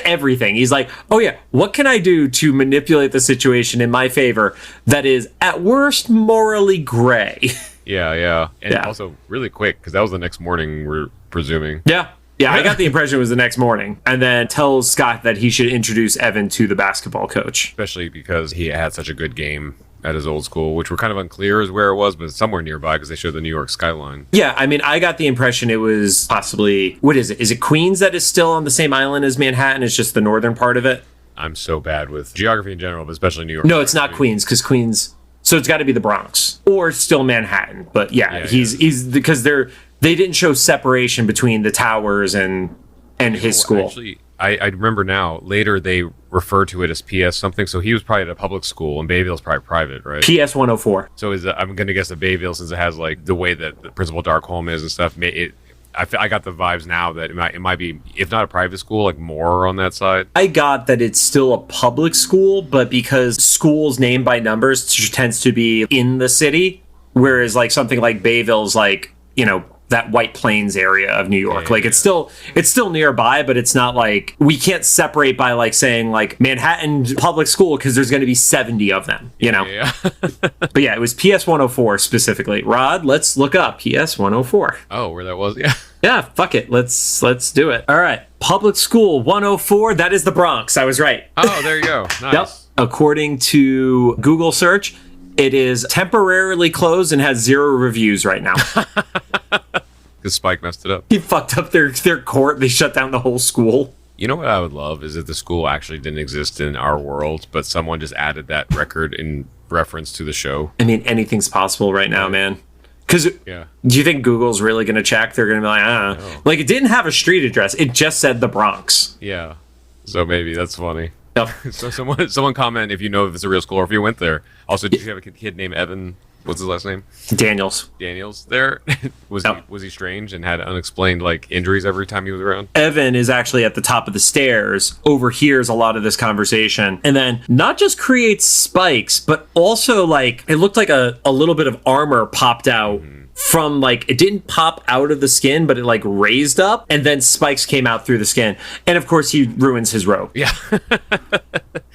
everything. He's like, oh yeah, what can I do to manipulate the situation in my favor that is at worst morally gray? Yeah. And Yeah. also really quick, because that was the next morning, we're presuming. Yeah. Yeah, I got the impression it was the next morning. And then tells Scott that he should introduce Evan to the basketball coach. Especially because he had such a good game at his old school, which were kind of unclear as where it was, but it's somewhere nearby because they showed the New York skyline. Yeah, I mean, I got the impression it was possibly, what is it? Is it Queens that is still on the same island as Manhattan? It's just the northern part of it? I'm so bad with geography in general, but especially New York. No, it's not Queens, because Queens, so it's got to be the Bronx or still Manhattan. But yeah, he's because they didn't show separation between the towers and his school. Actually, I remember now, later they refer to it as PS something, so he was probably at a public school, and Bayville's probably private, right? PS 104. So I'm going to guess that Bayville, since it has like the way that the Principal Darkholme is and stuff, I got the vibes now that it might be, if not a private school, like more on that side. I got that it's still a public school, but because schools named by numbers tends to be in the city, whereas like something like Bayville's like, that White Plains area of New York. It's still nearby, but it's not like we can't separate by like saying like Manhattan public school because there's going to be 70 of them, Yeah. But yeah, it was PS 104 specifically. Rod, let's look up PS 104. Oh, where that was? Yeah. Yeah, fuck it. Let's do it. All right. Public school 104, that is the Bronx. I was right. Oh, there you go. Nice. Yep. According to Google search, it is temporarily closed and has 0 reviews right now. Because Spyke messed it up. He fucked up their court. They shut down the whole school. You know what I would love is if the school actually didn't exist in our world, but someone just added that record in reference to the show. I mean, anything's possible right now, man. Because do you think Google's really going to check? They're going to be like, I don't know. Like, it didn't have a street address. It just said the Bronx. Yeah. So maybe that's funny. Yep. So someone comment if you know if it's a real school or if you went there. Also, did you have a kid named Evan? What's his last name? Daniels there. Was he strange and had unexplained like injuries every time he was around? Evan is actually at the top of the stairs, overhears a lot of this conversation, and then not just creates spikes, but also like it looked like a little bit of armor popped out from like it didn't pop out of the skin, but it like raised up, and then spikes came out through the skin. And of course he ruins his robe. Yeah.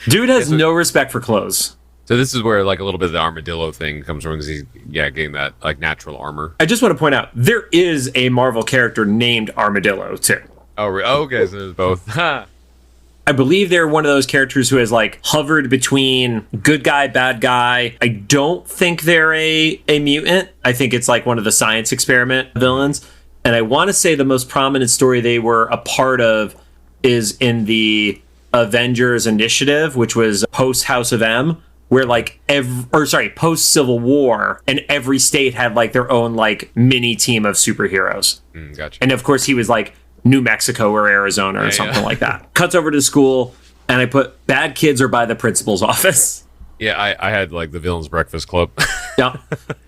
Dude has no respect for clothes. So this is where like a little bit of the armadillo thing comes from because he's getting that like natural armor. I just want to point out there is a Marvel character named Armadillo too. Oh, okay, so there's both. I believe they're one of those characters who has like hovered between good guy, bad guy. I don't think they're a mutant. I think it's like one of the science experiment villains. And I want to say the most prominent story they were a part of is in the Avengers Initiative, which was post House of M. Where like post Civil War, and every state had like their own like mini team of superheroes. Gotcha. And of course he was like New Mexico or Arizona or something like that. Cuts over to school, and I put bad kids are by the principal's office. Yeah, I had like the Villains Breakfast Club. Yeah,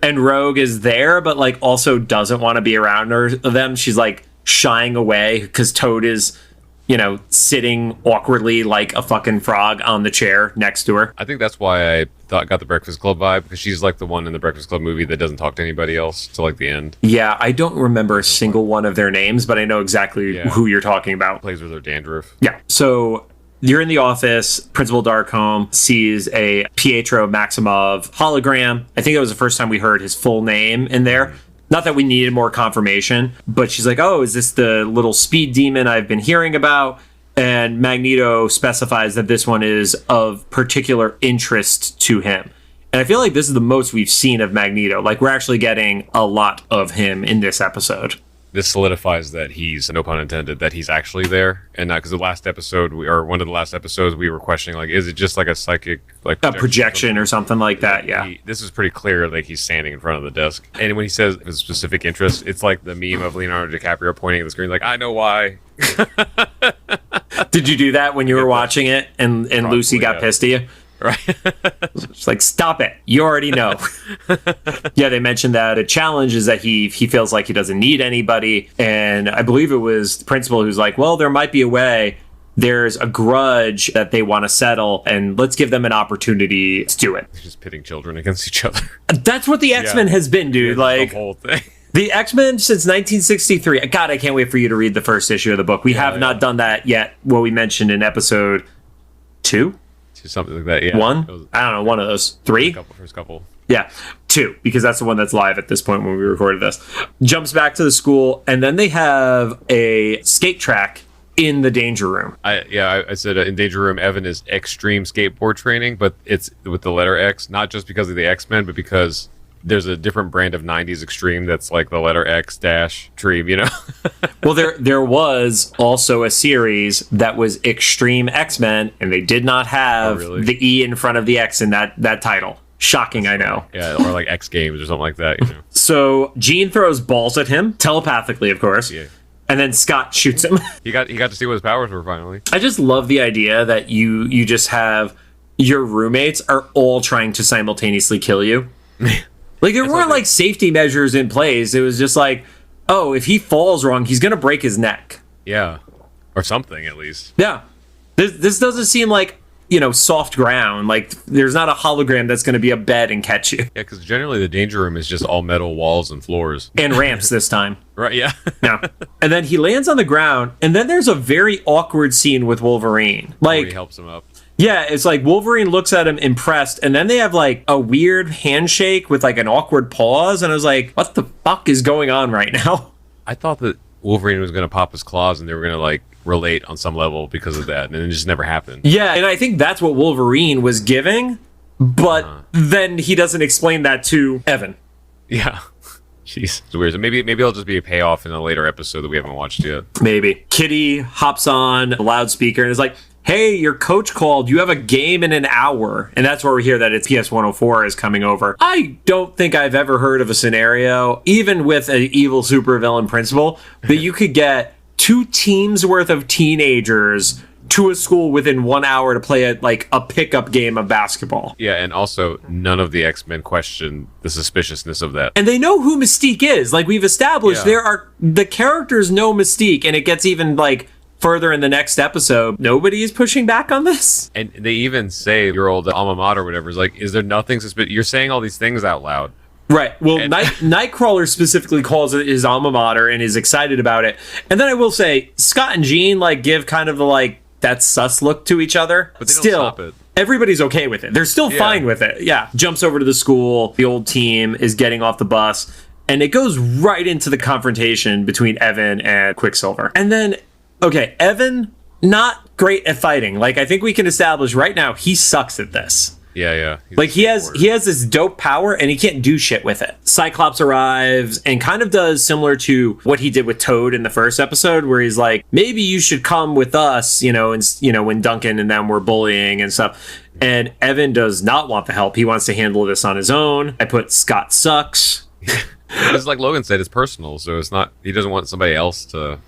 and Rogue is there, but like also doesn't want to be around them. She's like shying away because Toad is, sitting awkwardly like a fucking frog on the chair next to her. I think that's why I got the Breakfast Club vibe, because she's like the one in the Breakfast Club movie that doesn't talk to anybody else till like the end. Yeah, I don't remember a single one of their names, but I know exactly who you're talking about. Plays with her dandruff. Yeah. So you're in the office. Principal Darkholme sees a Pietro Maximov hologram. I think it was the first time we heard his full name in there. Not that we needed more confirmation, but she's like, oh, is this the little speed demon I've been hearing about? And Magneto specifies that this one is of particular interest to him. And I feel like this is the most we've seen of Magneto. Like, we're actually getting a lot of him in this episode. This solidifies that he's, no pun intended, that he's actually there. And not because the last episode, one of the last episodes, we were questioning, like, is it just like a psychic, like a projection or something like that? Yeah. This is pretty clear, like he's standing in front of the desk. And when he says his specific interest, it's like the meme of Leonardo DiCaprio pointing at the screen, like, I know why. Did you do that when you were watching it and Probably, Lucy got pissed at you? Right. It's like, stop it. You already know. Yeah, they mentioned that a challenge is that he feels like he doesn't need anybody. And I believe it was the principal who's like, well, there might be a way. There's a grudge that they want to settle, and let's give them an opportunity to do it. They're just pitting children against each other. That's what the X-Men has been, dude. Like, the whole thing. The X-Men since 1963. God, I can't wait for you to read the first issue of the book. We have not done that yet. What we mentioned in episode 2? Something like that, yeah. One? I don't know, one of those. 3? First couple. Yeah. 2, because that's the one that's live at this point when we recorded this. Jumps back to the school, and then they have a skate track in the danger room. I said in danger room, Evan is extreme skateboard training, but it's with the letter X, not just because of the X-Men, but because there's a different brand of 90s extreme that's like the letter X dash dream, you know? Well, there was also a series that was Extreme X-Men, and they did not have the E in front of the X in that title. Shocking, I know. Yeah, or like X Games or something like that, you know? So Jean throws balls at him, telepathically, of course. Yeah. And then Scott shoots him. He got to see what his powers were finally. I just love the idea that you just have your roommates are all trying to simultaneously kill you. Like, there weren't like safety measures in place. It was just like, oh, if he falls wrong, he's gonna break his neck. Yeah, or something at least. Yeah, this doesn't seem like, you know, soft ground. Like, there's not a hologram that's gonna be a bed and catch you. Yeah, because generally the danger room is just all metal walls and floors and ramps this time. Right? Yeah. Yeah. And then he lands on the ground, and then there's a very awkward scene with Wolverine. Like, he helps him up. Yeah, it's like Wolverine looks at him impressed, and then they have like a weird handshake with like an awkward pause, and I was like, what the fuck is going on right now? I thought that Wolverine was going to pop his claws and they were going to like relate on some level because of that, and it just never happened. Yeah, and I think that's what Wolverine was giving, but then he doesn't explain that to Evan. Yeah. Jeez, it's weird. So maybe it'll just be a payoff in a later episode that we haven't watched yet. Maybe. Kitty hops on a loudspeaker and is like, hey, your coach called. You have a game in an hour. And that's where we hear that it's PS104 is coming over. I don't think I've ever heard of a scenario, even with an evil supervillain principle, that you could get 2 teams worth of teenagers to a school within 1 hour to play a pickup game of basketball. Yeah, and also none of the X-Men question the suspiciousness of that. And they know who Mystique is. Like, we've established, the characters know Mystique, and it gets even like further in the next episode. Nobody is pushing back on this. And they even say your old alma mater or whatever is like, is there nothing suspicious? You're saying all these things out loud. Right. Well, Nightcrawler specifically calls it his alma mater and is excited about it. And then I will say, Scott and Jean like give kind of the like that sus look to each other. But they don't stop it. Everybody's okay with it. They're still fine with it. Yeah. Jumps over to the school. The old team is getting off the bus. And it goes right into the confrontation between Evan and Quicksilver. And then, okay, Evan, not great at fighting. Like, I think we can establish right now he sucks at this. Yeah. Like, he has this dope power and he can't do shit with it. Cyclops arrives and kind of does similar to what he did with Toad in the first episode, where he's like, maybe you should come with us, when Duncan and them were bullying and stuff. And Evan does not want the help. He wants to handle this on his own. I put Scott sucks. It's like Logan said, it's personal, so it's not, he doesn't want somebody else to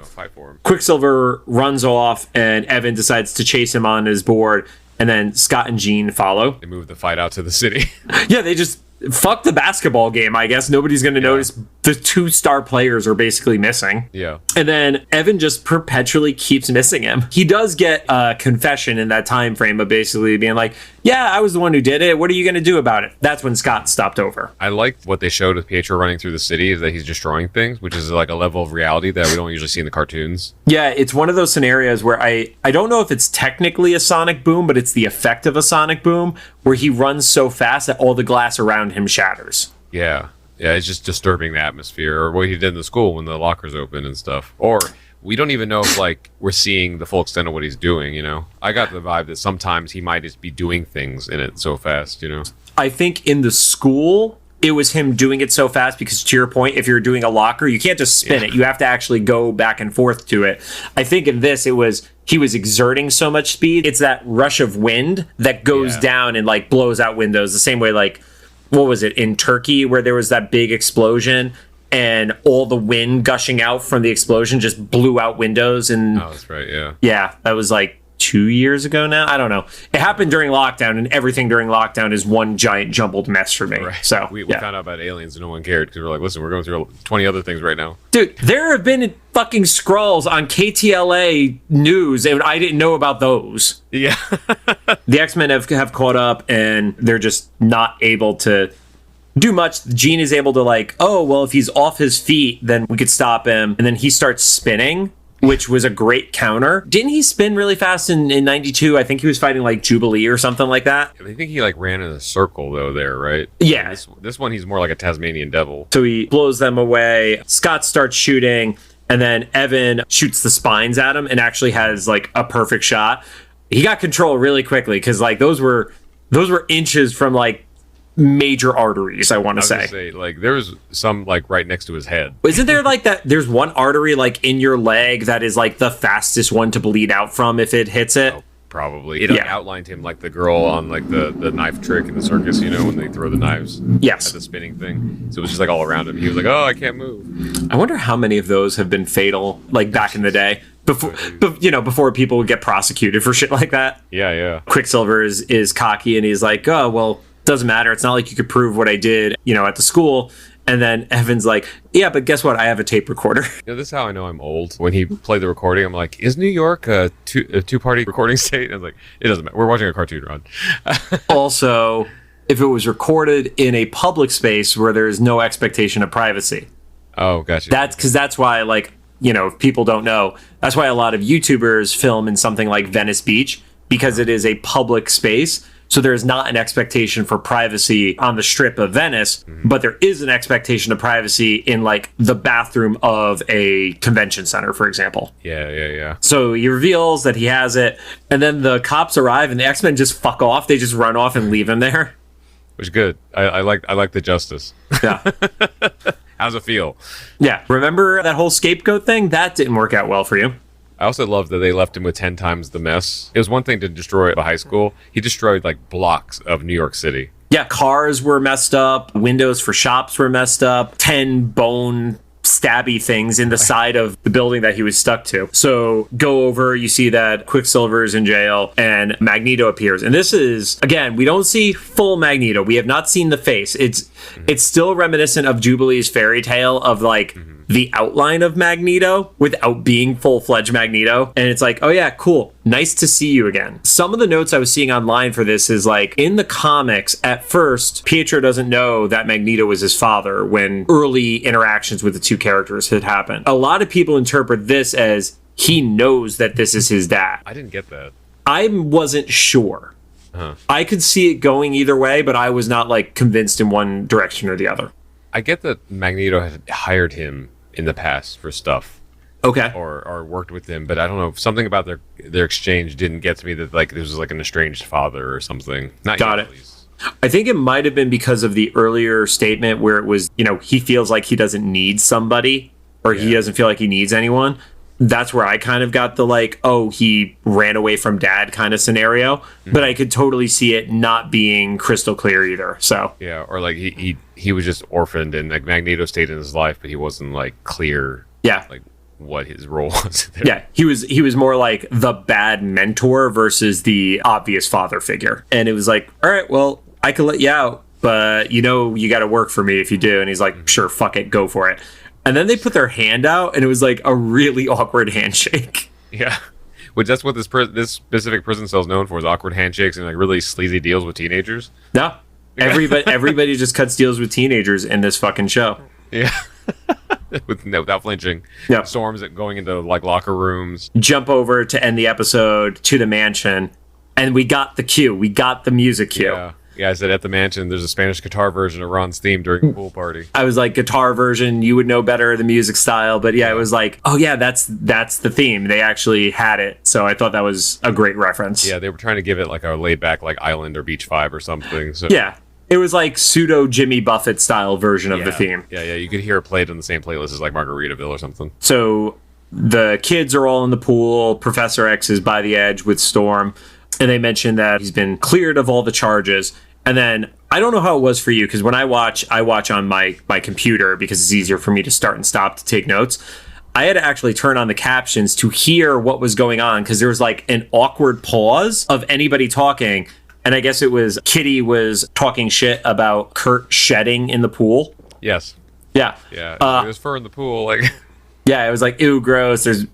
fight for him. Quicksilver runs off and Evan decides to chase him on his board. And then Scott and Jean follow. They move the fight out to the city. Yeah, they just fuck the basketball game, I guess. Nobody's going to notice the 2 star players are basically missing. Yeah. And then Evan just perpetually keeps missing him. He does get a confession in that time frame of basically being like, yeah, I was the one who did it. What are you going to do about it? That's when Scott stopped over. I liked what they showed with Pietro running through the city, is that he's destroying things, which is like a level of reality that we don't usually see in the cartoons. Yeah, it's one of those scenarios where I don't know if it's technically a sonic boom, but it's the effect of a sonic boom, where he runs so fast that all the glass around him shatters. Yeah, it's just disturbing the atmosphere, or what he did in the school when the lockers open and stuff. Or we don't even know if like we're seeing the full extent of what he's doing, I got the vibe that sometimes he might just be doing things in it so fast, I think in the school it was him doing it so fast because, to your point, if you're doing a locker, you can't just spin it. You have to actually go back and forth to it. I think in this, he was exerting so much speed. It's that rush of wind that goes down and like blows out windows. The same way, like, what was it in Turkey where there was that big explosion and all the wind gushing out from the explosion just blew out windows. And oh, that's right. Yeah. Yeah. That was like 2 years ago now. I don't know. It happened during lockdown, and everything during lockdown is one giant jumbled mess for me. Right. So we found out about aliens and no one cared because we're like, listen, we're going through 20 other things right now. Dude, there have been fucking scrolls on KTLA news, and I didn't know about those. Yeah. The X-Men have caught up, and they're just not able to do much. Jean is able to like, oh, well, if he's off his feet, then we could stop him. And then he starts spinning. which was a great counter. Didn't he spin really fast in 92? I think he was fighting like Jubilee or something like that. I think he like ran in a circle though there, right? Yeah. This one, he's more like a Tasmanian devil. So he blows them away. Scott starts shooting, and then Evan shoots the spines at him and actually has like a perfect shot. He got control really quickly because like those were inches from like major arteries, I want to say. Like there was some like right next to his head. Isn't there like that? There's one artery like in your leg that is like the fastest one to bleed out from if it hits it. Oh, probably. It like, outlined him like the girl on like the knife trick in the circus, you know, when they throw the knives. Yes. At the spinning thing. So it was just like all around him. He was like, oh, I can't move. I wonder how many of those have been fatal, like back in the day. Before people would get prosecuted for shit like that. Yeah. Quicksilver is cocky and he's like, oh, well, doesn't matter. It's not like you could prove what I did, at the school. And then Evan's like, yeah, but guess what? I have a tape recorder. This is how I know I'm old. When he played the recording, I'm like, is New York a two-party recording state? And I was like, it doesn't matter. We're watching a cartoon, Ron. Also, if it was recorded in a public space where there is no expectation of privacy. Oh, gotcha. That's why, like, if people don't know, that's why a lot of YouTubers film in something like Venice Beach, because it is a public space. So there's not an expectation for privacy on the strip of Venice, but there is an expectation of privacy in like the bathroom of a convention center, for example. Yeah. So he reveals that he has it, and then the cops arrive and the X-Men just fuck off. They just run off and leave him there. Which is good. I like the justice. Yeah. How's it feel? Yeah. Remember that whole scapegoat thing? That didn't work out well for you. I also love that they left him with 10 times the mess. It was one thing to destroy a high school. He destroyed like blocks of New York City. Yeah, cars were messed up. Windows for shops were messed up. 10 bone stabby things in the side of the building that he was stuck to. So go over, you see that Quicksilver is in jail and Magneto appears. And this is, again, we don't see full Magneto. We have not seen the face. It's still reminiscent of Jubilee's fairy tale of like the outline of Magneto without being full-fledged Magneto. And it's like, oh yeah, cool. Nice to see you again. Some of the notes I was seeing online for this is like, in the comics, at first, Pietro doesn't know that Magneto was his father when early interactions with the two characters had happened. A lot of people interpret this as he knows that this is his dad. I didn't get that. I wasn't sure. I could see it going either way, but I was not like convinced in one direction or the other. I get that Magneto had hired him in the past for stuff. Okay. Or worked with him, but I don't know. Something about their exchange didn't get to me that like this was like an estranged father or something. Not Got yet, it. At least. I think it might have been because of the earlier statement where it was, he feels like he doesn't need somebody or he doesn't feel like he needs anyone. That's where I kind of got the like, oh, he ran away from dad kind of scenario. But I could totally see it not being crystal clear either. So yeah, or like he was just orphaned and like Magneto stayed in his life, but he wasn't like clear. Yeah. Like what his role was there. Yeah, he was more like the bad mentor versus the obvious father figure. And it was like, all right, well, I can let you out, but you got to work for me if you do. And he's like, sure, fuck it, go for it. And then they put their hand out, and it was like a really awkward handshake. Yeah, which that's what this specific prison cell is known for, is awkward handshakes and like really sleazy deals with teenagers. No, everybody just cuts deals with teenagers in this fucking show. Yeah. Without flinching. Yeah. Storms going into like locker rooms. Jump over to end the episode to the mansion, and we got the cue. We got the music cue. Yeah, I said at the mansion, there's a Spanish guitar version of Ron's theme during the pool party. I was like, guitar version, you would know better the music style. But yeah, it was like, oh yeah, that's the theme. They actually had it. So I thought that was a great reference. Yeah, they were trying to give it like a laid back like Island or Beach Vibe or something. So yeah. It was like pseudo Jimmy Buffett style version of the theme. Yeah, you could hear it played on the same playlist as like Margaritaville or something. So the kids are all in the pool. Professor X is by the edge with Storm. And they mentioned that he's been cleared of all the charges. And then I don't know how it was for you, because when I watch on my computer because it's easier for me to start and stop to take notes. I had to actually turn on the captions to hear what was going on, because there was like an awkward pause of anybody talking. And I guess it was Kitty was talking shit about Kurt shedding in the pool. Yes. Yeah. Yeah. There's fur in the pool. Like. Yeah, it was like, ew, gross. There's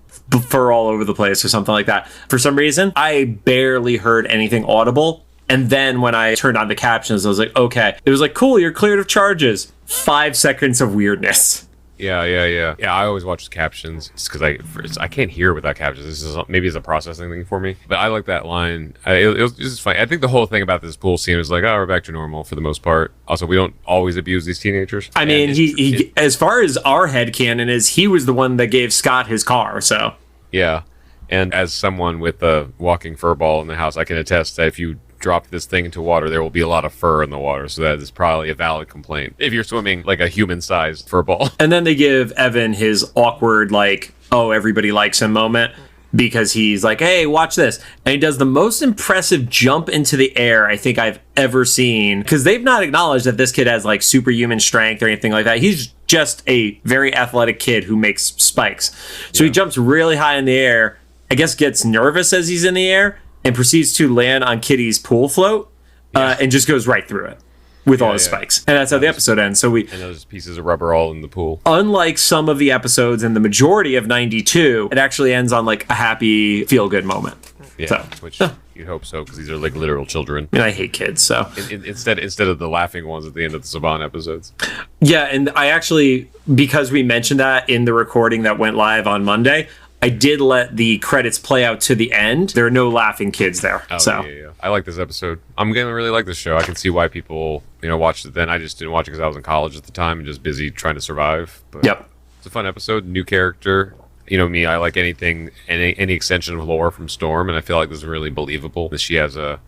fur all over the place or something like that. For some reason, I barely heard anything audible. And then when I turned on the captions, I was like, okay. It was like, cool, you're cleared of charges. 5 seconds of weirdness. Yeah. I always watch the captions just because I can't hear without captions. This is maybe it's a processing thing for me. But I like that line. It was just funny. I think the whole thing about this pool scene is like, oh, we're back to normal for the most part. Also, we don't always abuse these teenagers. I mean, he as far as our headcanon is, he was the one that gave Scott his car, so. Yeah. And as someone with a walking fur ball in the house, I can attest that if you drop this thing into water, there will be a lot of fur in the water. So that is probably a valid complaint if you're swimming like a human-sized fur ball. And then they give Evan his awkward, like, oh, everybody likes him moment because he's like, hey, watch this. And he does the most impressive jump into the air I think I've ever seen, because they've not acknowledged that this kid has like superhuman strength or anything like that. He's just a very athletic kid who makes spikes. So he jumps really high in the air, I guess gets nervous as he's in the air, and proceeds to land on Kitty's pool float and just goes right through it with all his spikes. And that's how the episode ends. So and those pieces of rubber all in the pool. Unlike some of the episodes in the majority of 92, it actually ends on like a happy, feel-good moment. Yeah, so. Which you'd hope so, because these are like literal children. And I hate kids, so. Instead of the laughing ones at the end of the Saban episodes. Yeah, and I actually, because we mentioned that in the recording that went live on Monday, I did let the credits play out to the end. There are no laughing kids there. Oh, so. Yeah. I like this episode. I'm going to really like this show. I can see why people, watched it then. I just didn't watch it because I was in college at the time and just busy trying to survive. But it's a fun episode. New character. You know me, I like anything, any extension of lore from Storm, and I feel like this is really believable that she has a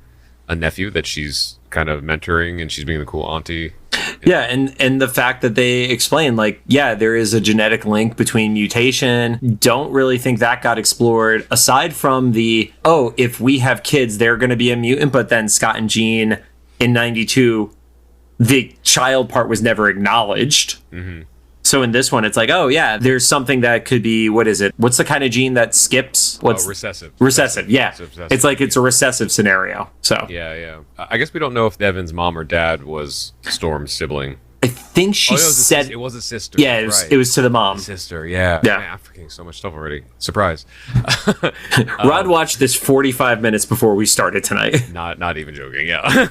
nephew that she's kind of mentoring and she's being the cool auntie. Yeah, and the fact that they explain, like, there is a genetic link between mutation. Don't really think that got explored, aside from if we have kids, they're going to be a mutant, but then Scott and Jean in 92, the child part was never acknowledged. Mm-hmm. So in this one, it's like, there's something that could be, what is it? What's the kind of gene that skips? Recessive. Recessive, yeah. It's like it's a recessive scenario. So yeah. I guess we don't know if Devin's mom or dad was Storm's sibling. I think she said it was a sister. Yeah, it was to the mom. Sister, yeah. Man, I'm forgetting so much stuff already. Surprise. Rod watched this 45 minutes before we started tonight. Not even joking. Yeah.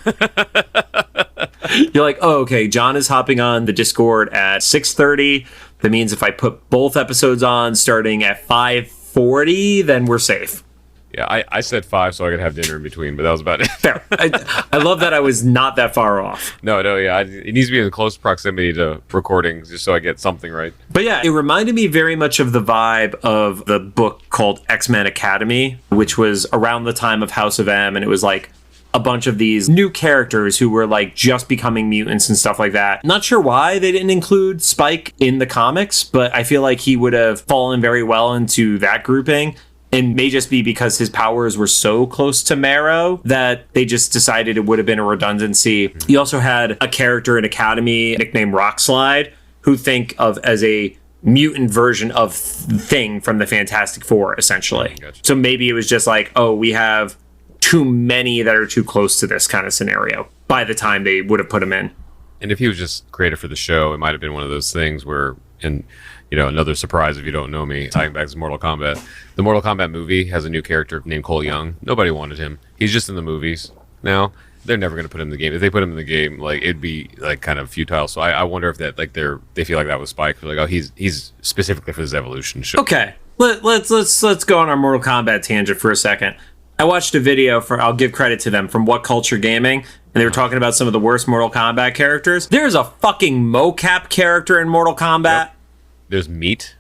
You're like, oh, okay, John is hopping on the Discord at 6:30. That means if I put both episodes on starting at 5:40, then we're safe. Yeah, I said 5 so I could have dinner in between, but that was about it. Fair. I love that I was not that far off. No, yeah. It needs to be in close proximity to recordings just so I get something right. But yeah, it reminded me very much of the vibe of the book called X-Men Academy, which was around the time of House of M, and it was like a bunch of these new characters who were like just becoming mutants and stuff like that. Not sure why they didn't include Spyke in the comics, but I feel like he would have fallen very well into that grouping. And may just be because his powers were so close to Marrow that they just decided it would have been a redundancy. He also had a character in Academy nicknamed Rockslide, who think of as a mutant version of Thing from the Fantastic Four, essentially. Gotcha. So maybe it was just like, we have too many that are too close to this kind of scenario by the time they would have put him in. And if he was just created for the show, it might have been one of those things where, another surprise if you don't know me, tying back to Mortal Kombat. The Mortal Kombat movie has a new character named Cole Young. Nobody wanted him. He's just in the movies now. They're never going to put him in the game. If they put him in the game, like, it'd be like kind of futile. So I wonder if that, like, they feel like that was Spike. They're like, he's specifically for this evolution show. Okay, let's go on our Mortal Kombat tangent for a second. I watched a video I'll give credit to them, from What Culture Gaming, and they were talking about some of the worst Mortal Kombat characters. There's a fucking mocap character in Mortal Kombat. Yep. There's Meat.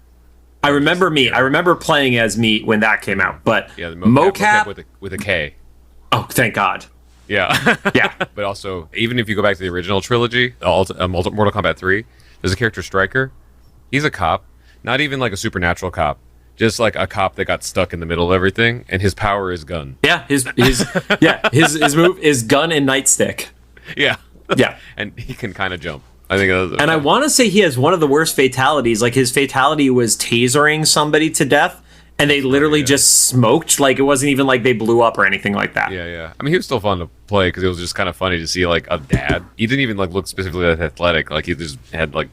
I remember Meat. I remember playing as Meat when that came out, but the mocap with a K. Oh, thank God. Yeah. Yeah. But also, even if you go back to the original trilogy, Mortal Kombat 3, there's a character Stryker. He's a cop, not even like a supernatural cop. Just like a cop that got stuck in the middle of everything, and his power is gun. Yeah, his move is gun and nightstick. Yeah. Yeah. And he can kind of jump. I think that was And I want to say he has one of the worst fatalities. Like, his fatality was tasering somebody to death, and they literally just smoked. Like, it wasn't even like they blew up or anything like that. Yeah. I mean, he was still fun to play because it was just kind of funny to see, like, a dad. He didn't even, like, look specifically athletic. Like, he just had, like,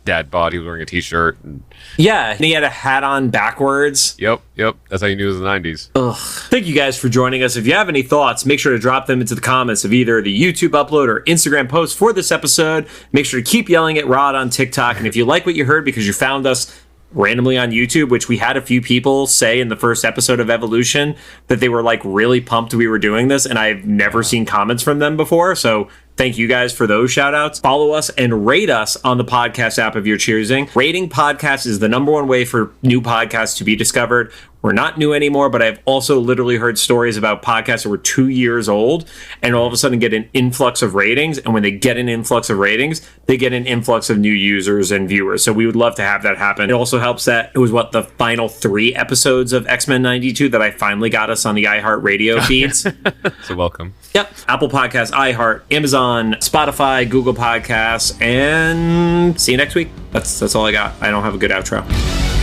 dad bod. He was wearing a t-shirt. And Yeah, and he had a hat on backwards. Yep. That's how you knew it was the 90s. Ugh. Thank you guys for joining us. If you have any thoughts, make sure to drop them into the comments of either the YouTube upload or Instagram post for this episode. Make sure to keep yelling at Rod on TikTok. And if you like what you heard because you found us randomly on YouTube, which we had a few people say in the first episode of Evolution that they were like really pumped we were doing this, and I've never seen comments from them before. So thank you guys for those shout outs. Follow us and rate us on the podcast app of your choosing. Rating podcasts is the number one way for new podcasts to be discovered. We're not new anymore, but I've also literally heard stories about podcasts that were 2 years old and all of a sudden get an influx of ratings. And when they get an influx of ratings, they get an influx of new users and viewers. So we would love to have that happen. It also helps that it was the final 3 episodes of X-Men 92 that I finally got us on the iHeartRadio feeds. So welcome. Yep. Apple Podcasts, iHeart, Amazon, Spotify, Google Podcasts, and see you next week. That's all I got. I don't have a good outro.